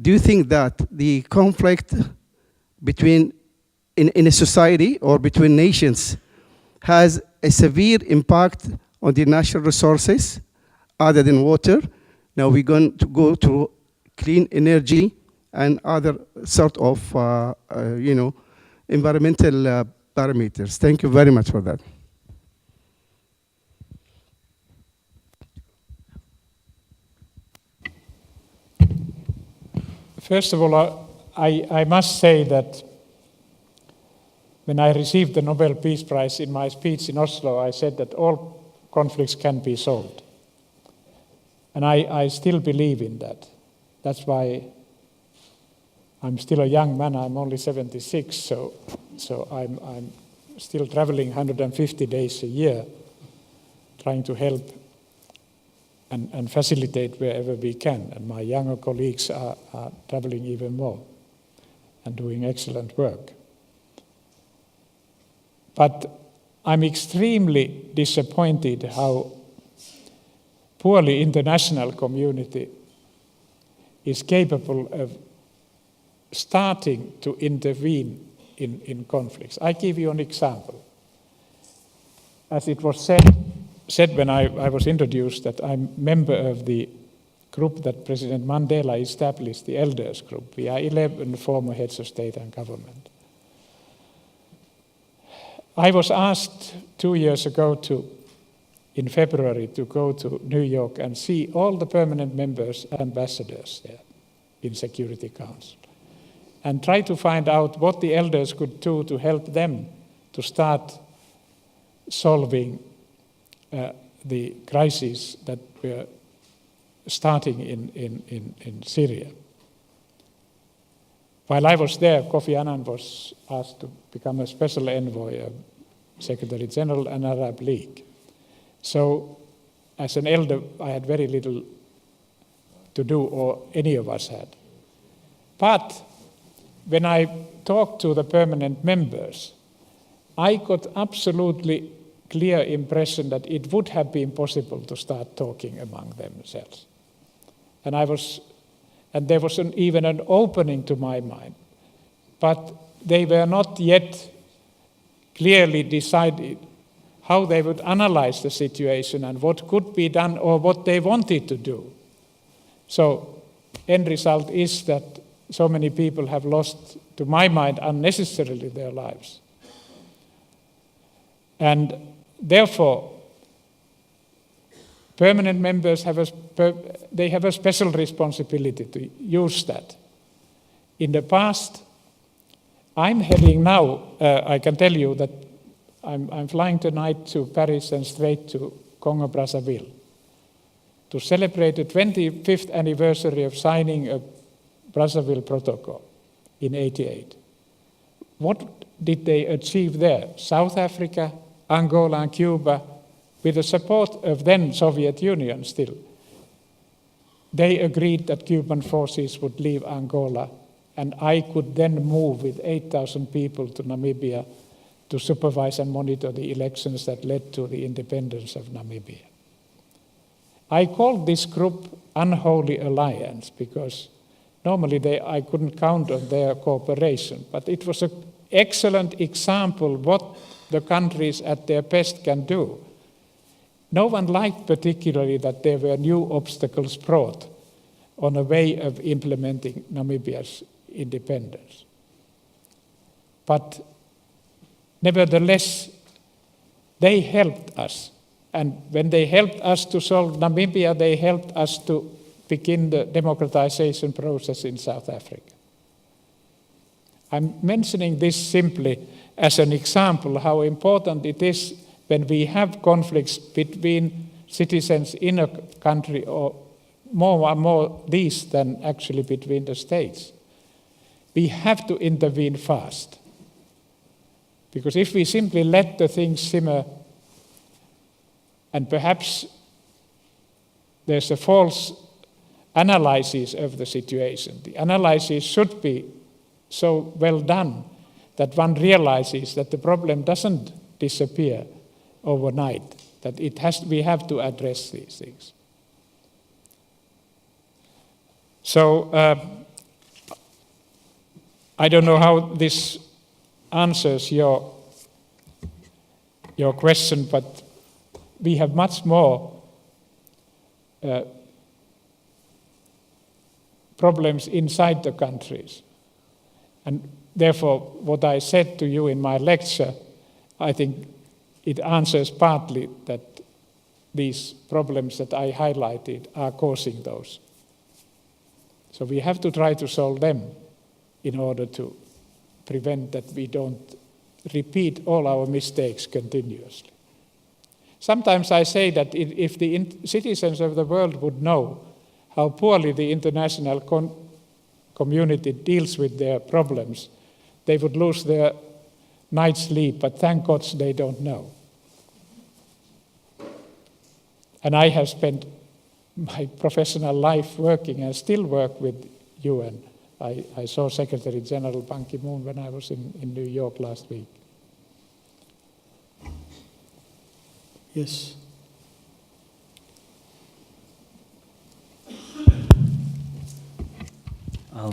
do you think that the conflict between in a society or between nations has a severe impact on the natural resources other than water? Now we're going to go to clean energy and other sort of environmental parameters. Thank you very much for that. First of all, I must say that when I received the Nobel Peace Prize, in my speech in Oslo, I said that all conflicts can be solved. And I still believe in that. That's why I'm still a young man. I'm only 76, so I'm still traveling 150 days a year, trying to help and facilitate wherever we can. And my younger colleagues are traveling even more and doing excellent work. But I'm extremely disappointed how poorly international community is capable of starting to intervene in conflicts. I give you an example. As it was said when I was introduced, that I'm member of the group that President Mandela established, the Elders Group. We are 11 former heads of state and government. I was asked 2 years ago in February to go to New York and see all the permanent members and ambassadors there in Security Council and try to find out what the elders could do to help them to start solving the crises that were starting in Syria. While I was there, Kofi Annan was asked to become a special envoy of Secretary General and Arab League. So as an elder, I had very little to do, or any of us had. But when I talked to the permanent members, I got absolutely clear impression that it would have been possible to start talking among themselves. And there was even an opening to my mind. But they were not yet clearly decided how they would analyze the situation and what could be done or what they wanted to do. So, end result is that so many people have lost, to my mind, unnecessarily their lives. And therefore, permanent members have a special responsibility to use that. In the past, I'm heading now, I can tell you that I'm flying tonight to Paris and straight to Congo-Brazzaville to celebrate the 25th anniversary of signing a Brazzaville Protocol in '88. What did they achieve there? South Africa, Angola and Cuba, with the support of then Soviet Union still, they agreed that Cuban forces would leave Angola, and I could then move with 8,000 people to Namibia to supervise and monitor the elections that led to the independence of Namibia. I called this group Unholy Alliance because normally I couldn't count on their cooperation, but it was an excellent example what the countries at their best can do. No one liked particularly that there were new obstacles brought on a way of implementing Namibia's independence. But nevertheless, they helped us. And when they helped us to solve Namibia, they helped us to begin the democratization process in South Africa. I'm mentioning this simply as an example how important it is when we have conflicts between citizens in a country, or more and more these than actually between the states. We have to intervene fast. Because if we simply let the things simmer, and perhaps there's a false analysis of the situation. The analysis should be so well done that one realizes that the problem doesn't disappear overnight, that we have to address these things. So I don't know how this answers your question, but we have much more problems inside the countries. And therefore, what I said to you in my lecture, I think it answers partly that these problems that I highlighted are causing those. So we have to try to solve them in order to prevent that we don't repeat all our mistakes continuously. Sometimes I say that if the citizens of the world would know how poorly the international community deals with their problems, they would lose their night's sleep, but thank God they don't know. And I have spent my professional life working and still work with UN. I saw Secretary General Ban Ki-moon when I was in New York last week. Yes.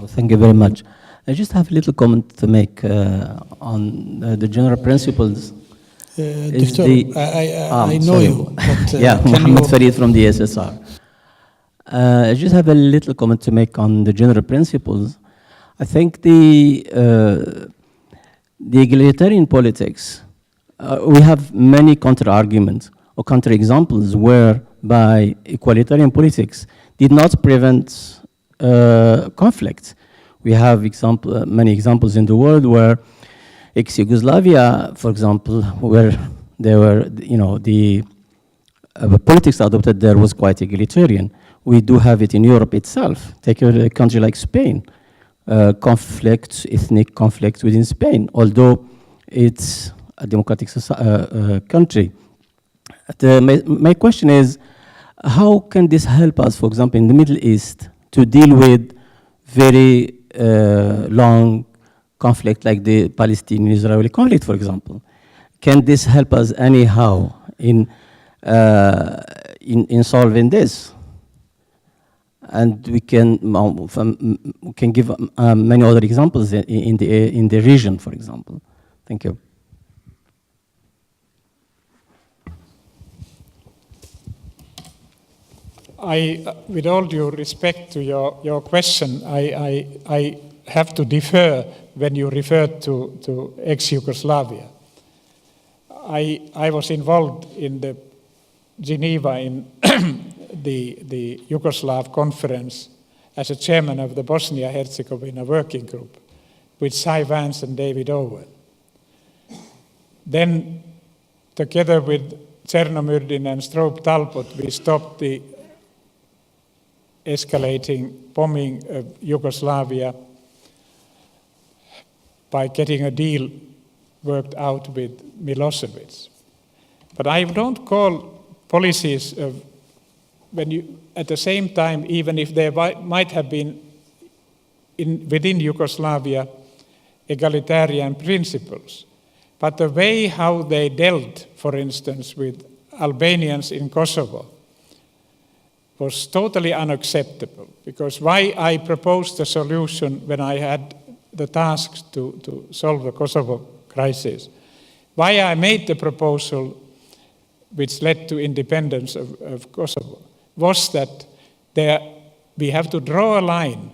Thank you very much. I just have a little comment to make on the general principles. Doctor, I know you. But, yeah, Mohammed Farid from the SSR. I just have a little comment to make on the general principles. I think the egalitarian politics we have many counter-arguments or counter-examples whereby equalitarian politics did not prevent conflict. We have many examples in the world where ex-Yugoslavia, for example, where there were, the politics adopted there was quite egalitarian. We do have it in Europe itself. Take a country like Spain. Ethnic conflict within Spain, although it's a democratic country. My question is, how can this help us, for example, in the Middle East, to deal with very long conflict like the Palestinian-Israeli conflict, for example? Can this help us anyhow in solving this? And we can give many other examples in the region, for example. Thank you. With all due respect to your question, I have to defer when you referred to ex-Yugoslavia. I was involved in the Geneva in the Yugoslav conference as a chairman of the Bosnia-Herzegovina working group with Cy Vance and David Owen. Then, together with Chernomyrdin and Stroop Talbot, we stopped the escalating bombing of Yugoslavia by getting a deal worked out with Milosevic. But I don't call policies of at the same time, even if there might have been within Yugoslavia egalitarian principles, but the way how they dealt, for instance, with Albanians in Kosovo was totally unacceptable. Because why I proposed a solution when I had the task to solve the Kosovo crisis, why I made the proposal which led to independence of Kosovo, was that we have to draw a line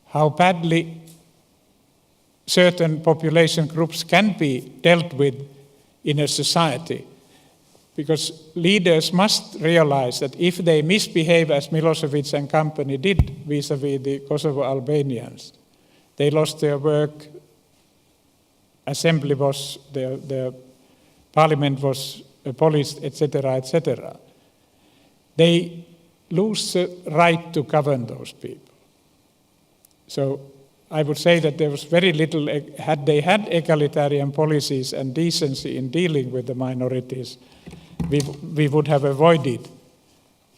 how badly certain population groups can be dealt with in a society. Because leaders must realize that if they misbehave as Milosevic and company did vis-à-vis the Kosovo Albanians, they lost their work, assembly was, their parliament was abolished, etc., etc. They lose the right to govern those people. So I would say that there was very little, had they had egalitarian policies and decency in dealing with the minorities, we would have avoided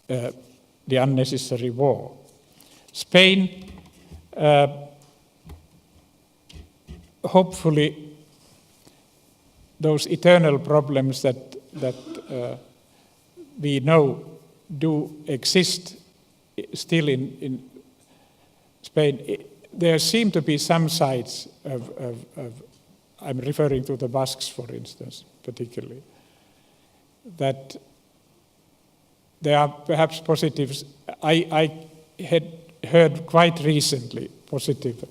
the unnecessary war. Spain, hopefully those eternal problems that we know do exist still in Spain. There seem to be some sides of I'm referring to the Basques, for instance, particularly, that there are perhaps positives. I had heard quite recently positive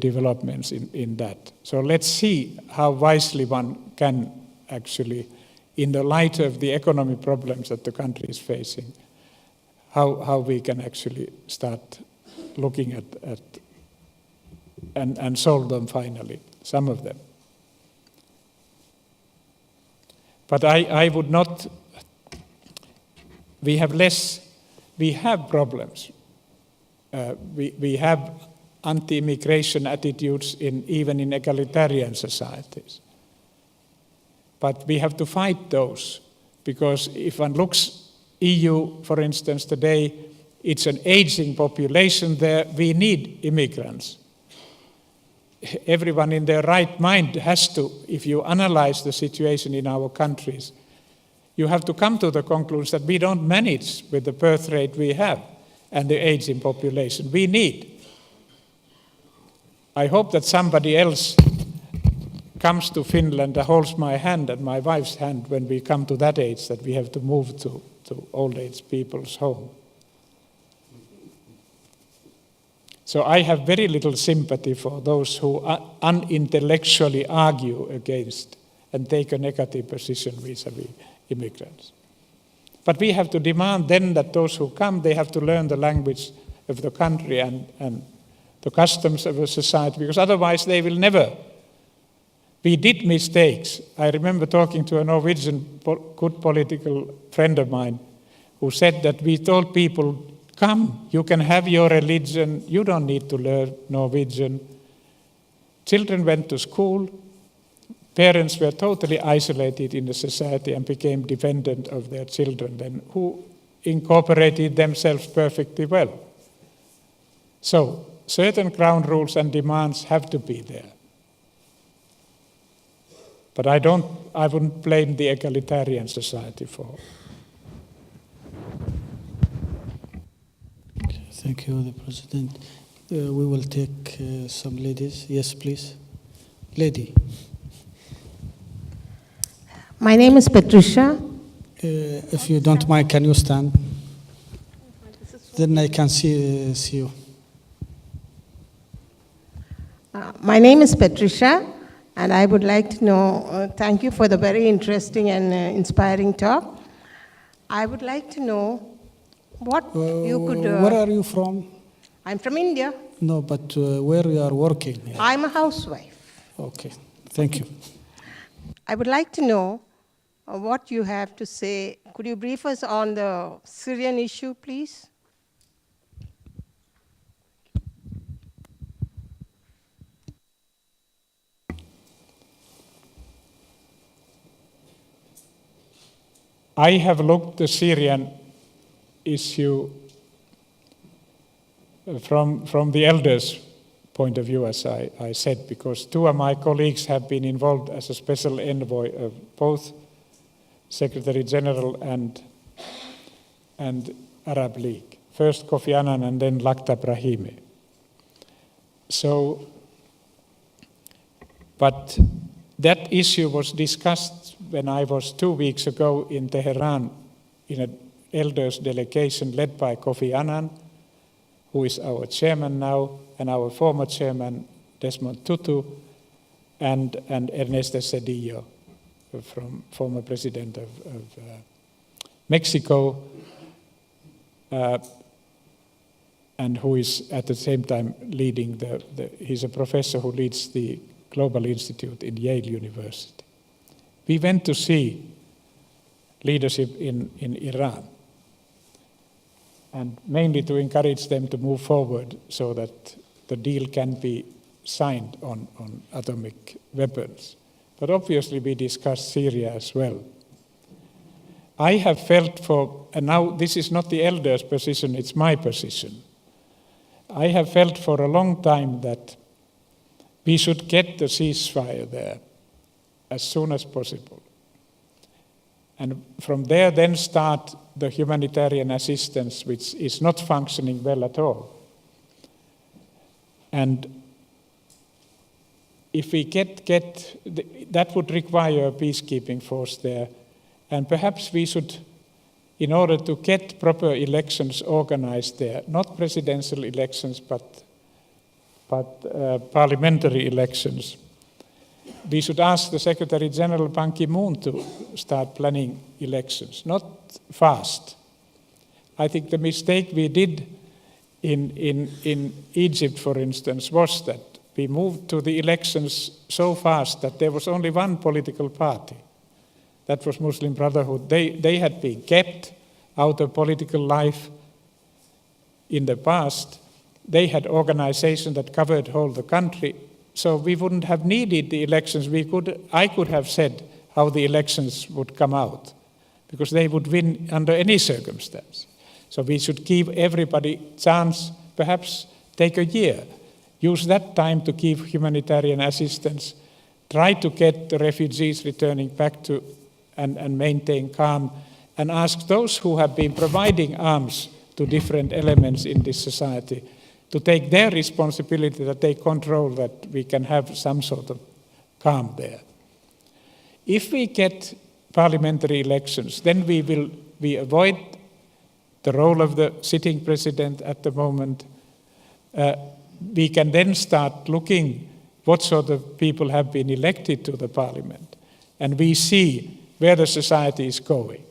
developments in that. So let's see how wisely one can actually, in the light of the economic problems that the country is facing, how we can actually start looking at and solve them finally, some of them. But I would not, we have problems. We have anti-immigration attitudes even in egalitarian societies. But we have to fight those, because if one looks EU, for instance, today, it's an aging population there. We need immigrants. Everyone in their right mind has to, if you analyze the situation in our countries, you have to come to the conclusion that we don't manage with the birth rate we have and the aging population. We need. I hope that somebody else comes to Finland and holds my hand and my wife's hand when we come to that age that we have to move to old age people's home. So I have very little sympathy for those who unintellectually argue against and take a negative position vis-à-vis immigrants. But we have to demand then that those who come, they have to learn the language of the country and the customs of a society, because otherwise they will never. We did mistakes. I remember talking to a Norwegian good political friend of mine who said that we told people, come, you can have your religion, you don't need to learn Norwegian. Children went to school, parents were totally isolated in the society and became dependent of their children, then who incorporated themselves perfectly well. So, certain ground rules and demands have to be there. But I wouldn't blame the egalitarian society for. Thank you, the President. We will take some ladies. Yes, please. Lady. My name is Patricia. If you don't mind, can you stand? Then I can see you. My name is Patricia, and I would like to know, thank you for the very interesting and inspiring talk. I would like to know what you could... where are you from? I'm from India. No, but where you are working? Yeah. I'm a housewife. Okay, thank you. I would like to know what you have to say. Could you brief us on the Syrian issue, please? I have looked the Syrian issue from the elders' point of view, as I said, because two of my colleagues have been involved as a special envoy of both Secretary General and Arab League. First Kofi Annan and then Lakhdar Brahimi. So, but that issue was discussed when I was 2 weeks ago in Tehran in an elders delegation led by Kofi Annan, who is our chairman now, and our former chairman, Desmond Tutu, and Ernesto Zedillo, former president of Mexico, and who is at the same time leading he's a professor who leads the Global Institute in Yale University. We went to see leadership in Iran, and mainly to encourage them to move forward so that the deal can be signed on atomic weapons. But obviously we discussed Syria as well. I have felt and now this is not the elders' position, it's my position. I have felt for a long time that we should get the ceasefire there as soon as possible. And from there then start the humanitarian assistance, which is not functioning well at all. And if we that would require a peacekeeping force there. And perhaps we should, in order to get proper elections organized there, not presidential elections, but parliamentary elections, we should ask the Secretary General Ban Ki-moon to start planning elections, not fast. I think the mistake we did in Egypt, for instance, was that we moved to the elections so fast that there was only one political party. That was Muslim Brotherhood. They had been kept out of political life in the past. They had organization that covered whole the country. So we wouldn't have needed the elections. I could have said how the elections would come out, because they would win under any circumstance. So we should give everybody chance, perhaps take a year, use that time to give humanitarian assistance, try to get the refugees returning back to and maintain calm, and ask those who have been providing arms to different elements in this society to take their responsibility, that they control that we can have some sort of calm there. If we get parliamentary elections, then we avoid the role of the sitting president at the moment. we can then start looking what sort of people have been elected to the parliament, and we see where the society is going.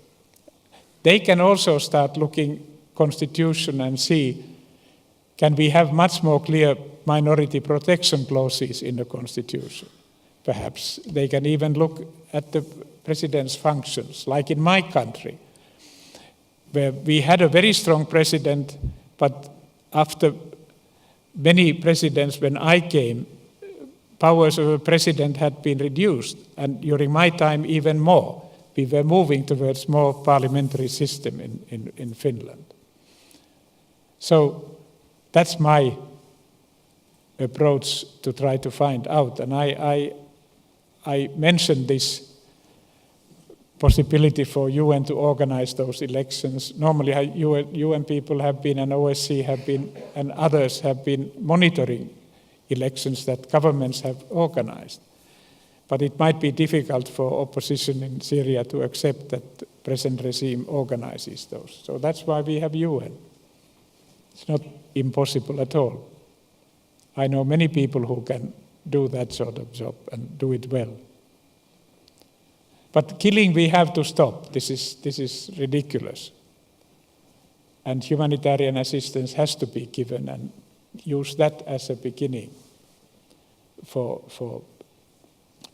They can also start looking constitution and see, can we have much more clear minority protection clauses in the constitution? Perhaps they can even look at the president's functions, like in my country, where we had a very strong president, but after many presidents, when I came, powers of a president had been reduced, and during my time even more. We were moving towards more parliamentary system in Finland. So that's my approach to try to find out. And I mentioned this possibility for UN to organize those elections. Normally UN people have been, and OSCE have been, and others have been monitoring elections that governments have organized. But it might be difficult for opposition in Syria to accept that the present regime organizes those. So that's why we have UN. It's not impossible at all. I know many people who can do that sort of job and do it well. But killing we have to stop. This is ridiculous. And humanitarian assistance has to be given, and use that as a beginning for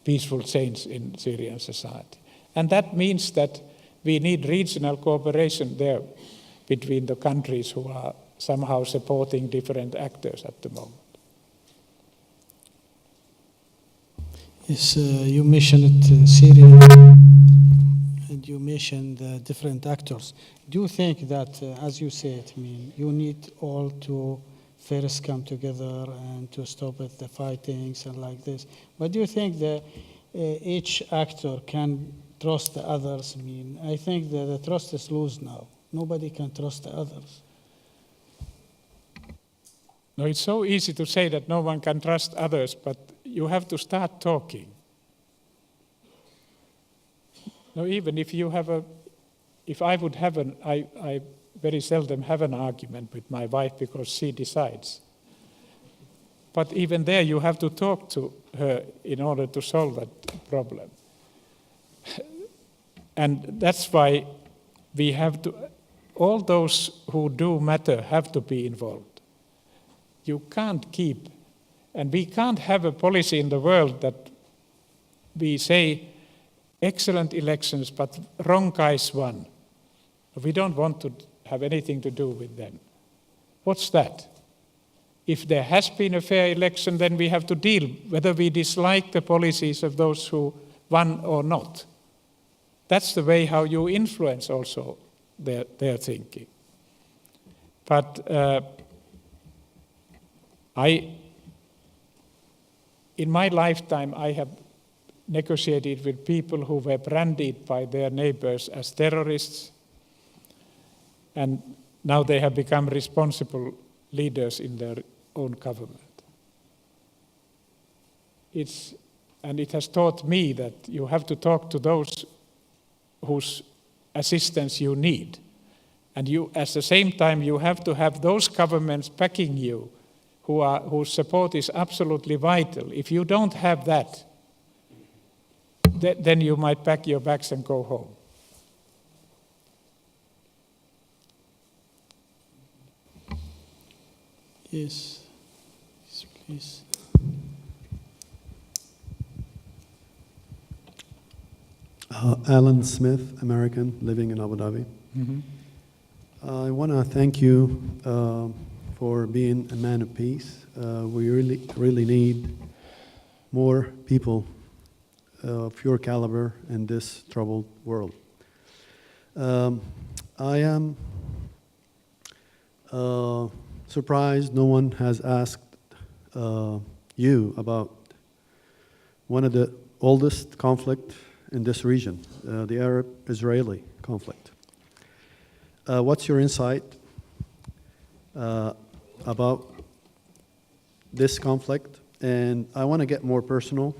peaceful change in Syrian society. And that means that we need regional cooperation there between the countries who are somehow supporting different actors at the moment. Yes, you mentioned Syria, and you mentioned different actors. Do you think that, as you said, you need all to first come together and to stop at the fightings and like this? But do you think that each actor can trust the others? I think that the trust is loose now. Nobody can trust the others. No, it's so easy to say that no one can trust others, but you have to start talking. No, even if you have if I would have I very seldom have an argument with my wife because she decides. But even there you have to talk to her in order to solve that problem. And that's why we have to, all those who do matter have to be involved. You can't keep, and we can't have a policy in the world that we say excellent elections, but wrong guys won. We don't want to have anything to do with them. What's that? If there has been a fair election, then we have to deal, whether we dislike the policies of those who won or not. That's the way how you influence also their thinking. But in my lifetime, I have negotiated with people who were branded by their neighbors as terrorists, and now they have become responsible leaders in their own government. And it has taught me that you have to talk to those whose assistance you need. And you, at the same time, you have to have those governments backing you whose support is absolutely vital. If you don't have that, then you might pack your bags and go home. Yes, please. Alan Smith, American, living in Abu Dhabi. Mm-hmm. I want to thank you for being a man of peace. We really need more people of your caliber in this troubled world. I am surprised no one has asked you about one of the oldest conflict in this region, the Arab-Israeli conflict. What's your insight about this conflict? And I want to get more personal.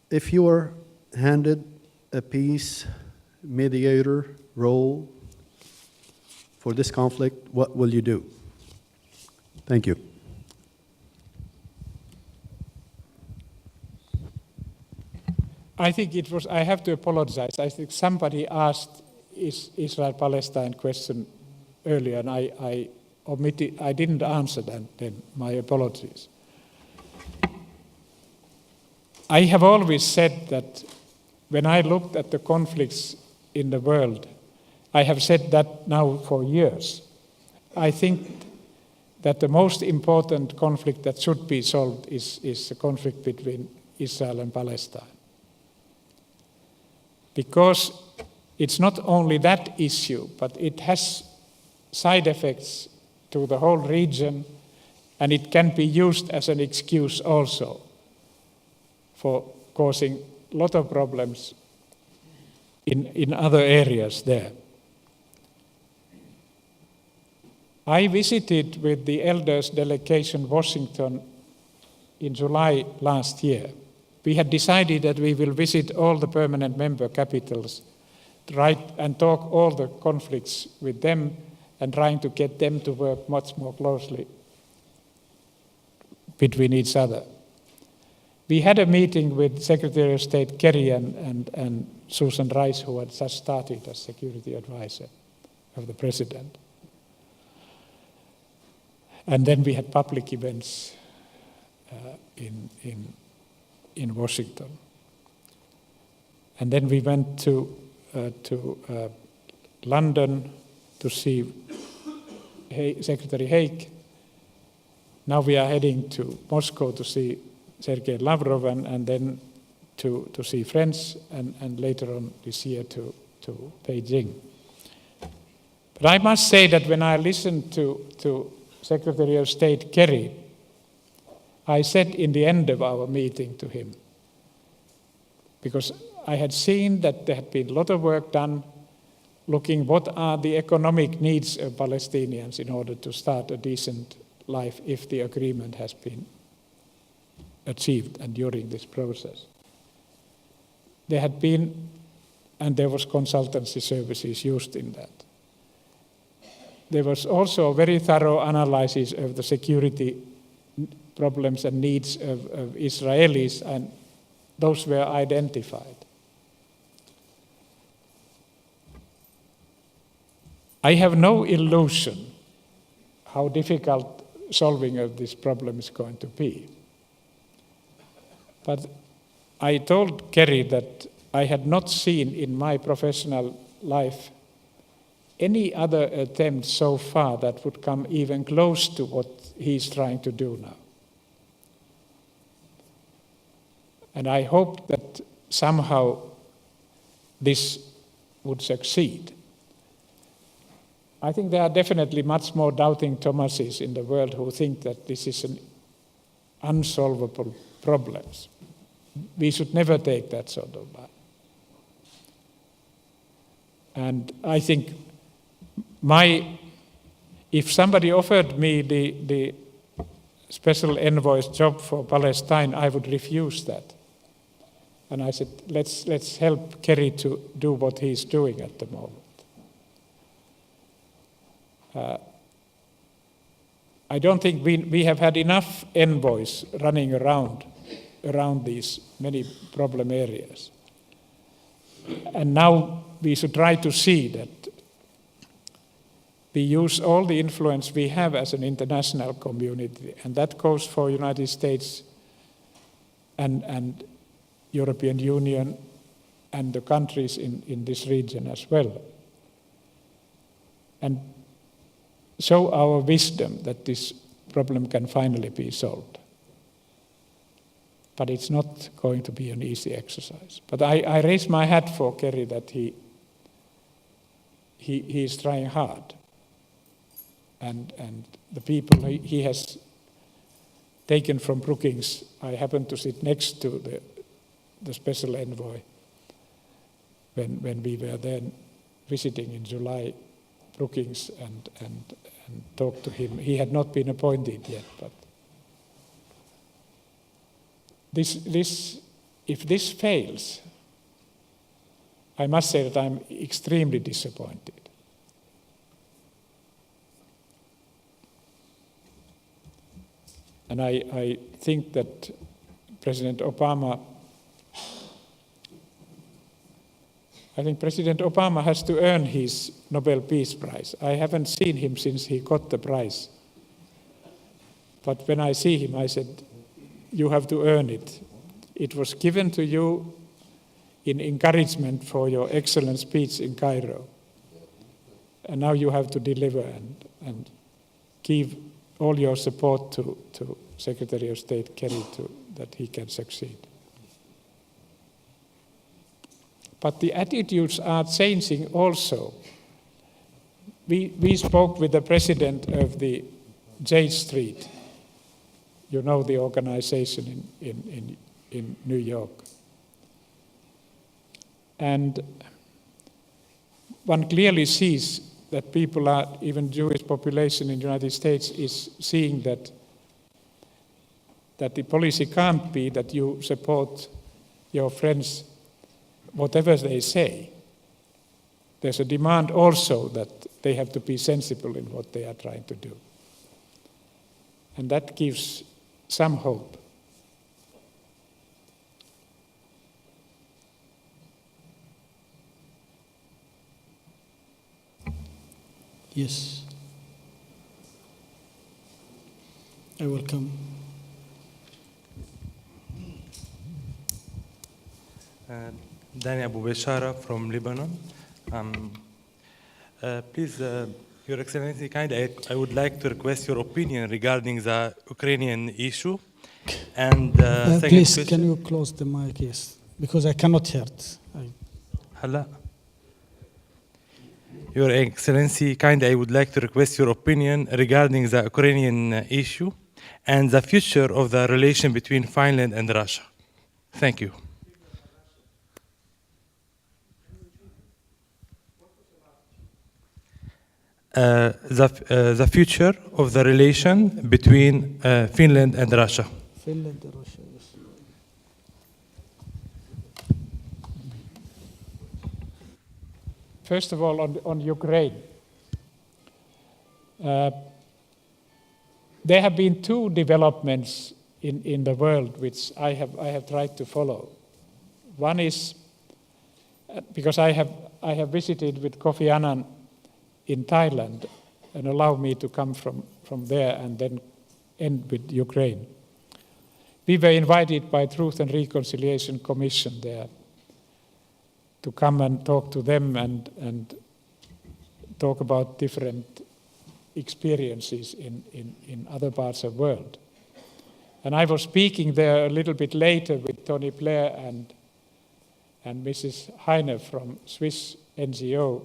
If you were handed a peace mediator role for this conflict, what will you do? Thank you. I think it was, I have to apologize. I think somebody asked Israel-Palestine question earlier, and I omitted, I didn't answer that then. My apologies. I have always said that when I looked at the conflicts in the world, I have said that now for years. I think that the most important conflict that should be solved is the conflict between Israel and Palestine. Because it's not only that issue, but it has side effects to the whole region, and it can be used as an excuse also for causing a lot of problems in other areas there. I visited with the elders delegation Washington in July last year. We had decided that we will visit all the permanent member capitals, and talk all the conflicts with them and trying to get them to work much more closely between each other. We had a meeting with Secretary of State Kerry and Susan Rice, who had just started as security advisor of the president. And then we had public events in Washington. And then we went to London to see Secretary Sheikh. Now we are heading to Moscow to see Sergei Lavrov, and then to see friends, and later on this year to Beijing. But I must say that when I listened to Secretary of State Kerry, I said in the end of our meeting to him, because I had seen that there had been a lot of work done looking what are the economic needs of Palestinians in order to start a decent life if the agreement has been achieved and during this process. There had been, and there was consultancy services used in that. There was also a very thorough analysis of the security problems and needs of Israelis, and those were identified. I have no illusion how difficult solving of this problem is going to be. But I told Kerry that I had not seen in my professional life any other attempt so far that would come even close to what he's trying to do now. And I hope that somehow this would succeed. I think there are definitely much more doubting Thomases in the world who think that this is an unsolvable problem. We should never take that sort of line. And I think if somebody offered me the special envoy's job for Palestine, I would refuse that. And I said, let's help Kerry to do what he's doing at the moment. I don't think we have had enough envoys running around these many problem areas. And now we should try to see that we use all the influence we have as an international community, and that goes for United States and European Union and the countries in this region as well. And show our wisdom that this problem can finally be solved. But it's not going to be an easy exercise. But I raise my hat for Kerry that he is trying hard. And the people he has taken from Brookings, I happened to sit next to the special envoy when we were then visiting in July, Brookings, and talked to him. He had not been appointed yet, but if this fails, I must say that I'm extremely disappointed. And I think that President Obama has to earn his Nobel Peace Prize. I haven't seen him since he got the prize. But when I see him, I said, you have to earn it. It was given to you in encouragement for your excellent speech in Cairo. And now you have to deliver and give all your support to Secretary of State Kerry that he can succeed. But the attitudes are changing also. We spoke with the president of the Zayed Street. You know the organization in New York. And one clearly sees that people are, even Jewish population in the United States is seeing that the policy can't be that you support your friends whatever they say. There's a demand also that they have to be sensible in what they are trying to do. And that gives some hope. Yes. I welcome. Dani Abu Beshara from Lebanon. Please, Your Excellency, I would like to request your opinion regarding the Ukrainian issue. And please, can you close the mic, yes? Because I cannot hear it. Hala. Your Excellency, I would like to request your opinion regarding the Ukrainian issue and the future of the relation between Finland and Russia. Thank you. The future of the relation between Finland and Russia. Finland and Russia, yes. First of all, on Ukraine, there have been two developments in the world which I have tried to follow. One is because I have visited with Kofi Annan in Thailand and allowed me to come from there and then end with Ukraine. We were invited by Truth and Reconciliation Commission there to come and talk to them and talk about different experiences in other parts of the world. And I was speaking there a little bit later with Tony Blair and Mrs. Heine from Swiss NGO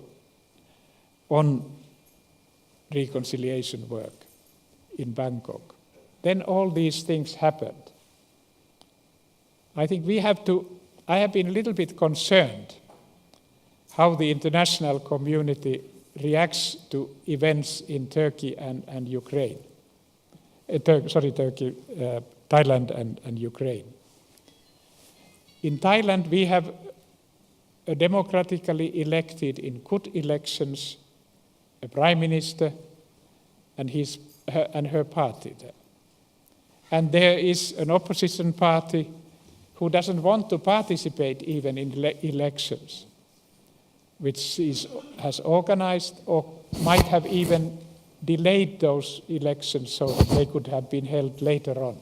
on reconciliation work in Bangkok. Then all these things happened. I think I have been a little bit concerned how the international community reacts to events in Turkey and Ukraine. Thailand and Ukraine. In Thailand, we have a democratically elected in good elections a prime minister and her party there. And there is an opposition party who doesn't want to participate even in elections, which has organized or might have even delayed those elections so that they could have been held later on.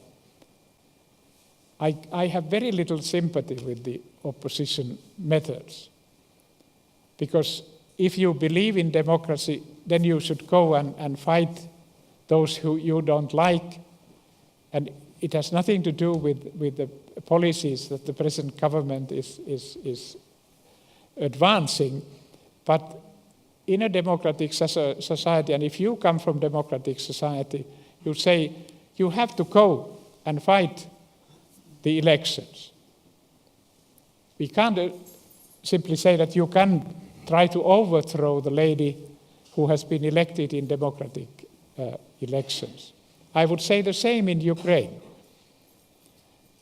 I have very little sympathy with the opposition methods, because if you believe in democracy, then you should go and fight those who you don't like. And it has nothing to do with the policies that the present government is advancing. But in a democratic society, and if you come from democratic society, you say you have to go and fight the elections. We can't simply say that you can try to overthrow the lady who has been elected in democratic elections. I would say the same in Ukraine.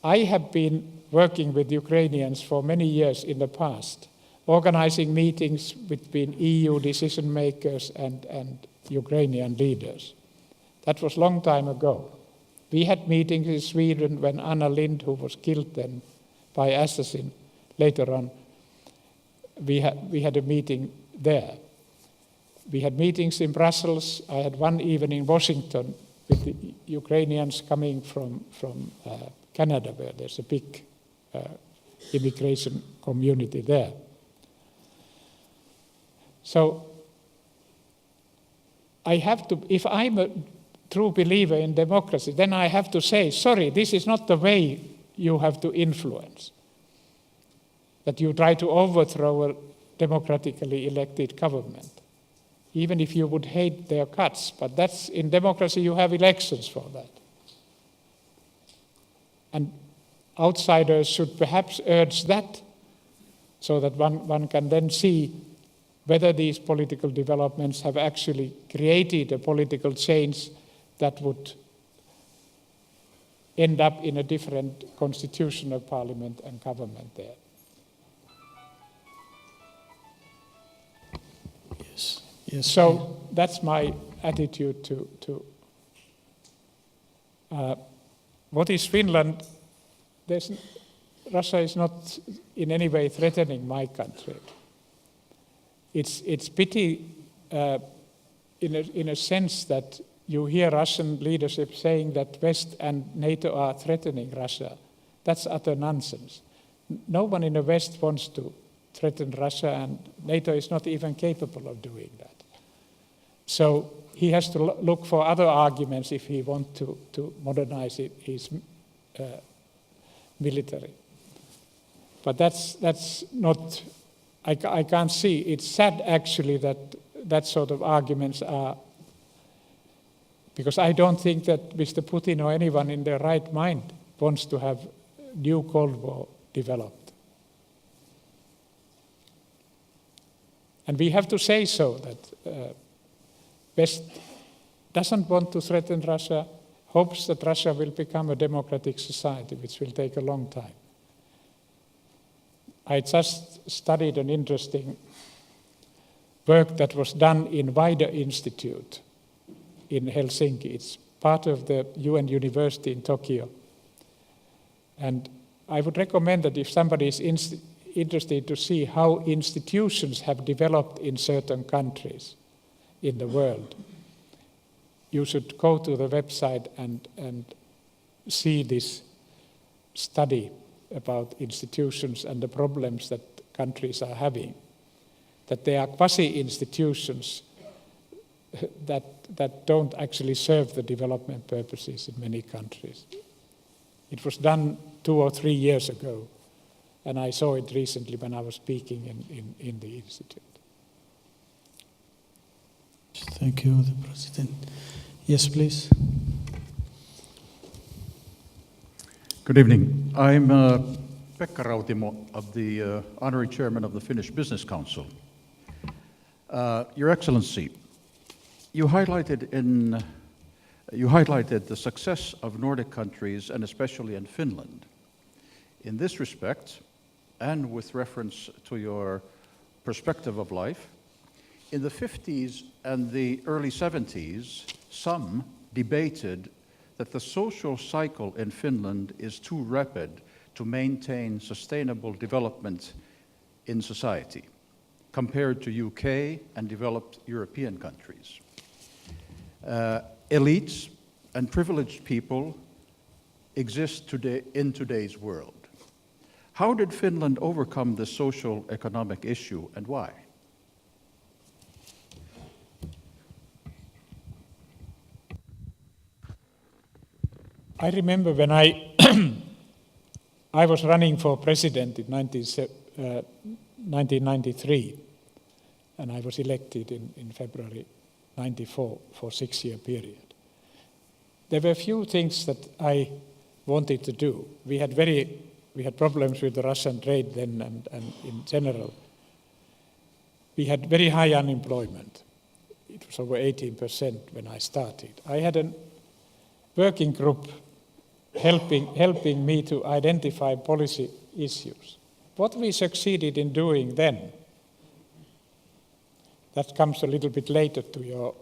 I have been working with Ukrainians for many years in the past, organizing meetings between EU decision makers and Ukrainian leaders. That was a long time ago. We had meetings in Sweden when Anna Lindh, who was killed then by assassin later on, we had a meeting there. We had meetings in Brussels. I had one even in Washington with the Ukrainians coming from Canada, where there's a big immigration community there. So I have to, if I'm a true believer in democracy, then I have to say, sorry, this is not the way you have to influence. That you try to overthrow a democratically elected government, even if you would hate their guts. But that's, in democracy, you have elections for that. And outsiders should perhaps urge that, so that one can then see whether these political developments have actually created a political change that would end up in a different constitutional parliament and government there. Yes. So that's my attitude to what is Finland. Russia is not in any way threatening my country. It's pity in a sense that you hear Russian leadership saying that West and NATO are threatening Russia. That's utter nonsense. No one in the West wants to threaten Russia, and NATO is not even capable of doing that. So he has to look for other arguments if he wants to modernize his military. But that's not, I can't see. It's sad actually that sort of arguments are, because I don't think that Mr. Putin or anyone in their right mind wants to have new Cold War developed. And we have to say so, that West doesn't want to threaten Russia, hopes that Russia will become a democratic society, which will take a long time. I just studied an interesting work that was done in Wider Institute in Helsinki. It's part of the UN University in Tokyo. And I would recommend that if somebody is interested to see how institutions have developed in certain countries in the world, you should go to the website and see this study about institutions and the problems that countries are having. That there are quasi-institutions that don't actually serve the development purposes in many countries. It was done 2 or 3 years ago, and I saw it recently when I was speaking in the Institute. Thank you, the President. Yes, please. Good evening. I'm Pekka Rautimo, of the Honorary Chairman of the Finnish Business Council. Your Excellency, you highlighted the success of Nordic countries, and especially in Finland. In this respect, and with reference to your perspective of life, in the 50s and the early 70s, some debated that the social cycle in Finland is too rapid to maintain sustainable development in society compared to UK and developed European countries. Elites and privileged people exist today in today's world. How did Finland overcome this social economic issue, and why? I remember when I was running for president in 1993, and I was elected in February 94 for a 6-year period. There were a few things that I wanted to do. We had problems with the Russian trade then, and in general. We had very high unemployment. It was over 18% when I started. I had a working group helping me to identify policy issues. What we succeeded in doing then, that comes a little bit later to your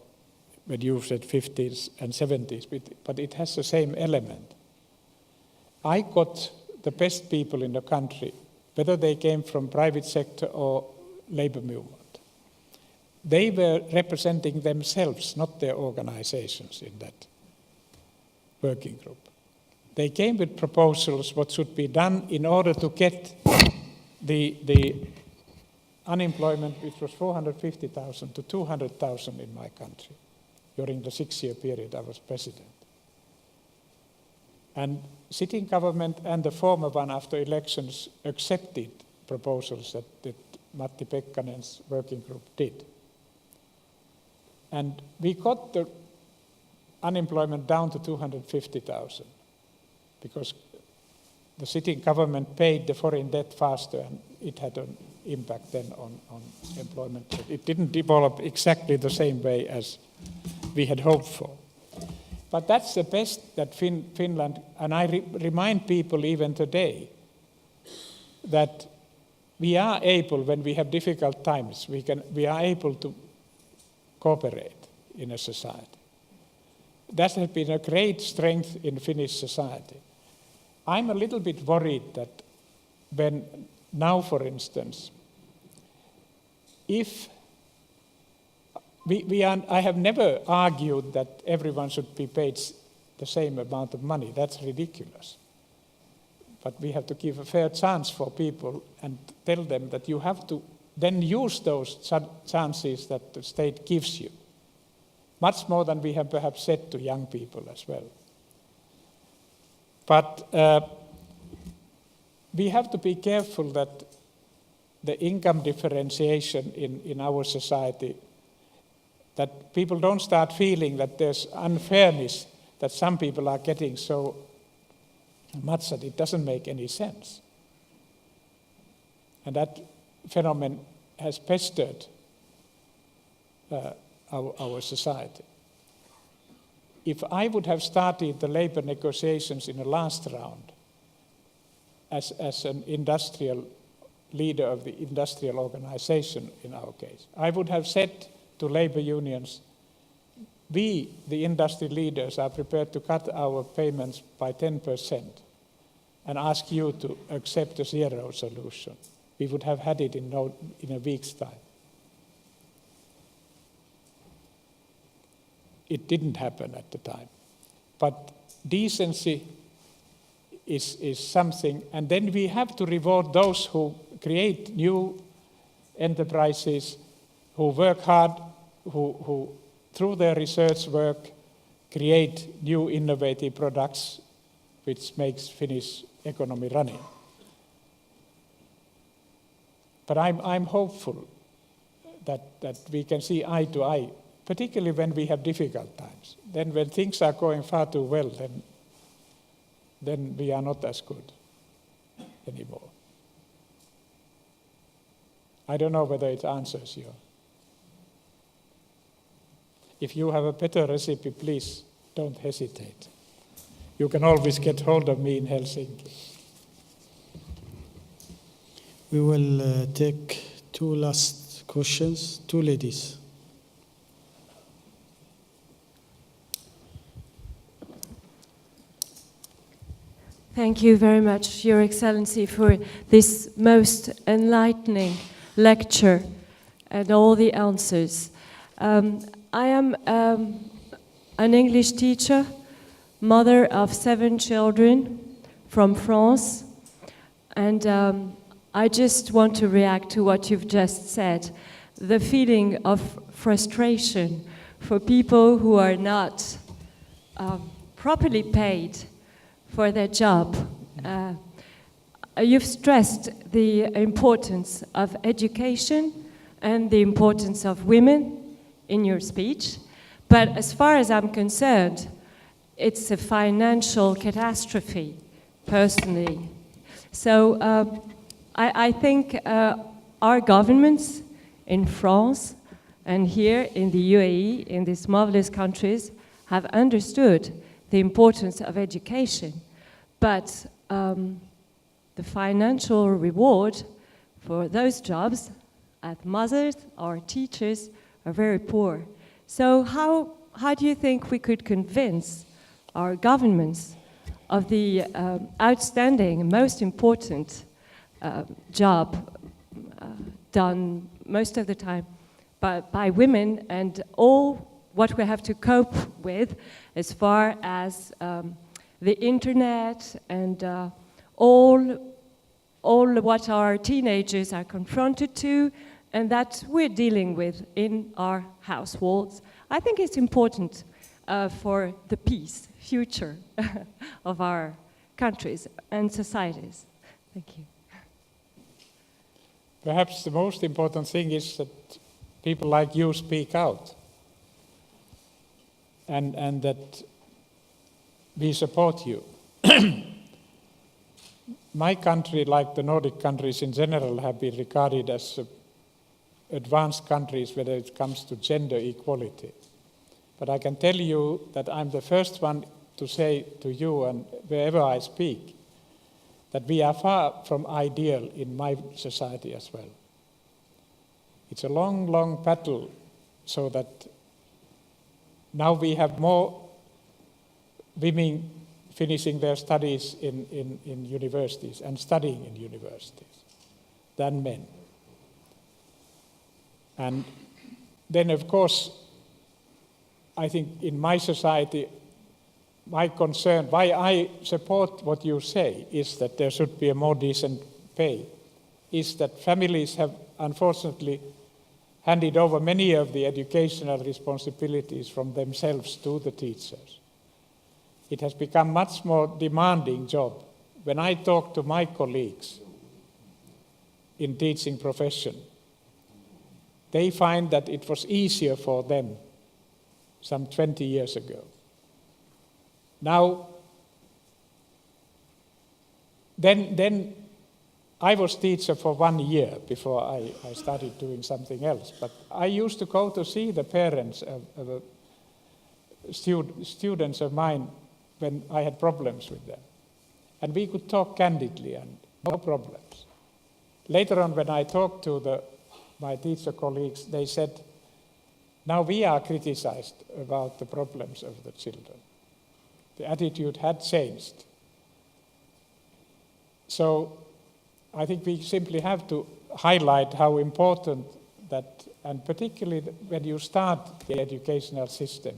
when you said 50s and 70s, but it has the same element. I got the best people in the country, whether they came from private sector or labor movement. They were representing themselves, not their organizations in that working group. They came with proposals what should be done in order to get the unemployment, which was 450,000 to 200,000 in my country during the 6-year period I was president. And sitting government and the former one after elections accepted proposals that Matti Pekkanen's working group did. And we got the unemployment down to 250,000 because the sitting government paid the foreign debt faster, and it had an impact then on employment. It didn't develop exactly the same way as we had hoped for. But that's the best that Finland, and I remind people even today that we are able, when we have difficult times, we are able to cooperate in a society. That has been a great strength in Finnish society. I'm a little bit worried that when now, for instance, if I have never argued that everyone should be paid the same amount of money. That's ridiculous. But we have to give a fair chance for people and tell them that you have to then use those chances that the state gives you. Much more than we have perhaps said to young people as well. But we have to be careful that the income differentiation in our society, that people don't start feeling that there's unfairness, that some people are getting so much that it doesn't make any sense. And that phenomenon has pestered our society. If I would have started the labor negotiations in the last round as an industrial leader of the industrial organization in our case, I would have said to labor unions, we, the industry leaders, are prepared to cut our payments by 10% and ask you to accept a zero solution. We would have had it in a week's time. It didn't happen at the time. But decency is something, and then we have to reward those who create new enterprises, who work hard, who through their research work create new innovative products which makes Finnish economy running. But I'm hopeful that we can see eye to eye, particularly when we have difficult times. Then when things are going far too well, then we are not as good anymore. I don't know whether it answers you. If you have a better recipe, please don't hesitate. You can always get hold of me in Helsinki. We will take two last questions, two ladies. Thank you very much, Your Excellency, for this most enlightening lecture and all the answers. I am an English teacher, mother of 7 children from France, and I just want to react to what you've just said. The feeling of frustration for people who are not properly paid for their job. You've stressed the importance of education and the importance of women in your speech, but as far as I'm concerned, it's a financial catastrophe, personally. So I think our governments in France and here in the UAE, in these marvelous countries, have understood the importance of education, but the financial reward for those jobs as mothers or teachers are very poor. So how do you think we could convince our governments of the outstanding, most important job done most of the time by women, and all what we have to cope with as far as the internet and all what our teenagers are confronted to and that we're dealing with in our households? I think it's important for the peace, future of our countries and societies. Thank you. Perhaps the most important thing is that people like you speak out, and that we support you. My country, like the Nordic countries in general, have been regarded as advanced countries when it comes to gender equality. But I can tell you that I'm the first one to say to you, and wherever I speak, that we are far from ideal in my society as well. It's a long, long battle, so that now we have more women finishing their studies in universities and studying in universities than men. And then, of course, I think in my society, my concern, why I support what you say, is that there should be a more decent pay, is that families have unfortunately handed over many of the educational responsibilities from themselves to the teachers. It has become much more demanding job. When I talk to my colleagues in teaching profession, they find that it was easier for them some 20 years ago. Now, then I was teacher for 1 year before I started doing something else. But I used to go to see the parents of students of mine when I had problems with them. And we could talk candidly and no problems. Later on, when I talked to my teacher colleagues, they said, now we are criticized about the problems of the children. The attitude had changed. So I think we simply have to highlight how important that, and particularly when you start the educational system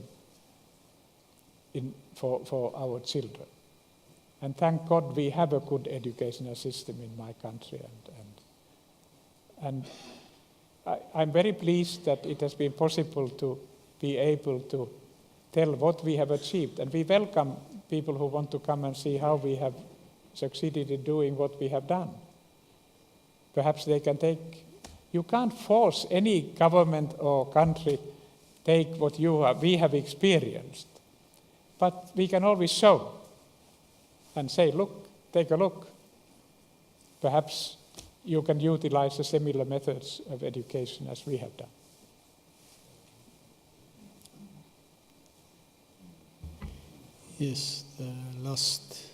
for our children. And thank God we have a good educational system in my country. And I'm very pleased that it has been possible to be able to tell what we have achieved. And we welcome people who want to come and see how we have succeeded in doing what we have done. Perhaps they can take, you can't force any government or country take what we have experienced. But we can always show and say, look, take a look. Perhaps you can utilize the similar methods of education as we have done. Yes, the last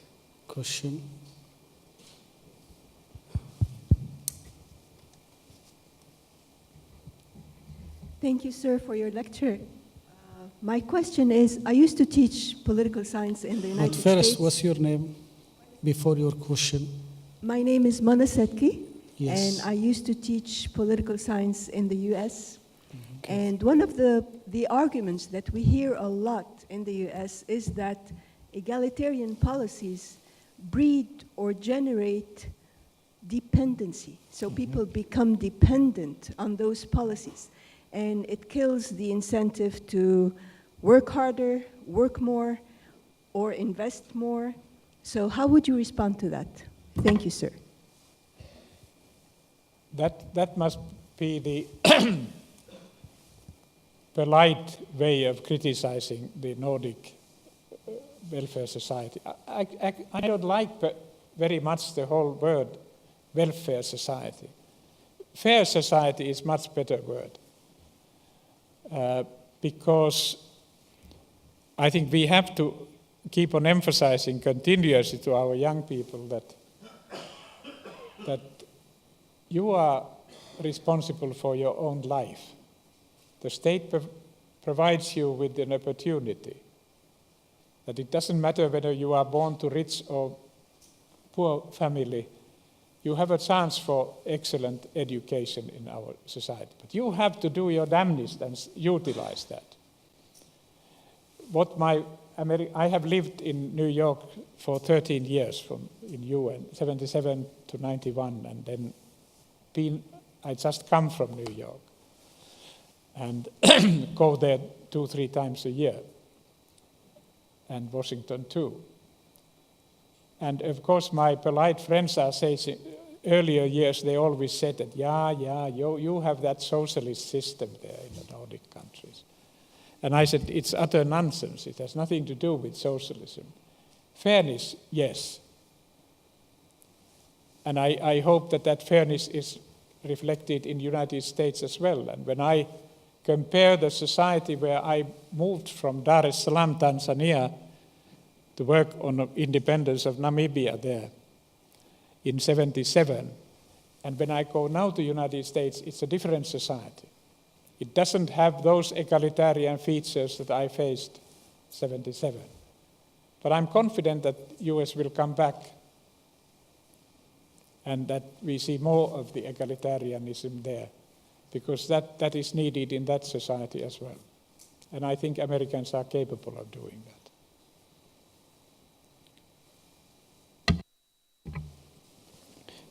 question. Thank you, sir, for your lecture. My question is, I used to teach political science in the United States. But first, what's your name before your question? My name is Mana Setki, Yes. and I used to teach political science in the US. And one of the arguments that we hear a lot in the US is that egalitarian policies breed or generate dependency. So people become dependent on those policies. And it kills the incentive to work harder, work more, or invest more. So how would you respond to that? Thank you, sir. That must be the polite way of criticizing the Nordic welfare society. I don't like very much the whole word welfare society. Fair society is much better word. Because I think we have to keep on emphasizing continuously to our young people that you are responsible for your own life. The state provides you with an opportunity. That it doesn't matter whether you are born to rich or poor family, you have a chance for excellent education in our society. But you have to do your damnedest and utilize that. I have lived in New York for 13 years in UN, 77 to 91, and then I just come from New York and go there 2-3 times a year, and Washington too. And of course, my polite friends are saying, earlier years they always said that, you have that socialist system there in the Nordic countries. And I said, it's utter nonsense. It has nothing to do with socialism. Fairness, yes. And I hope that fairness is reflected in the United States as well. And when I compare the society where I moved from Dar es Salaam, Tanzania, to work on the independence of Namibia there in 77, and when I go now to the United States, it's a different society. It doesn't have those egalitarian features that I faced 77. But I'm confident that US will come back and that we see more of the egalitarianism there, because that is needed in that society as well. And I think Americans are capable of doing that.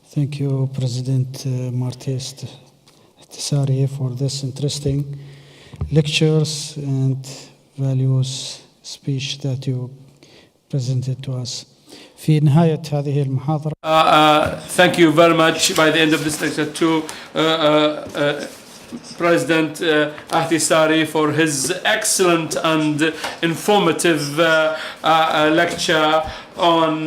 Thank you, President Martti Ahtisaari, for this interesting lectures and values speech that you presented to us. في نهاية هذه المحاضرة. Thank you very much. By the end of this lecture to President Ahtisaari for his excellent and informative lecture on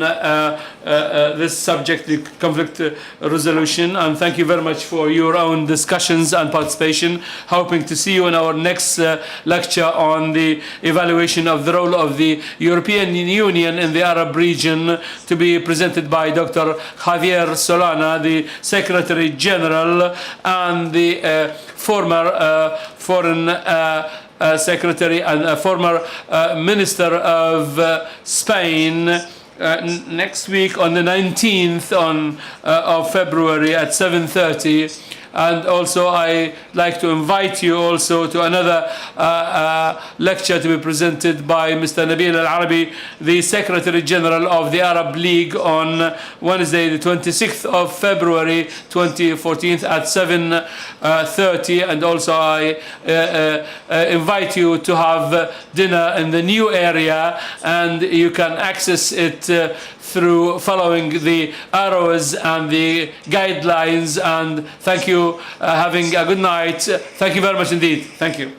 this subject, the conflict resolution. And thank you very much for your own discussions and participation. Hoping to see you in our next lecture on the evaluation of the role of the European Union in the Arab region, to be presented by Dr. Javier Solana, the Secretary General and the former Foreign Secretary and former Minister of Spain. Next week on the 19th of February at 7:30. And also I like to invite you also to another lecture to be presented by Mr. Nabil Al-Arabi, the Secretary General of the Arab League, on Wednesday the 26th of February 2014 at 7:30. And also I invite you to have dinner in the new area, and you can access it through following the arrows and the guidelines. And thank you, having a good night. Thank you very much indeed. Thank you.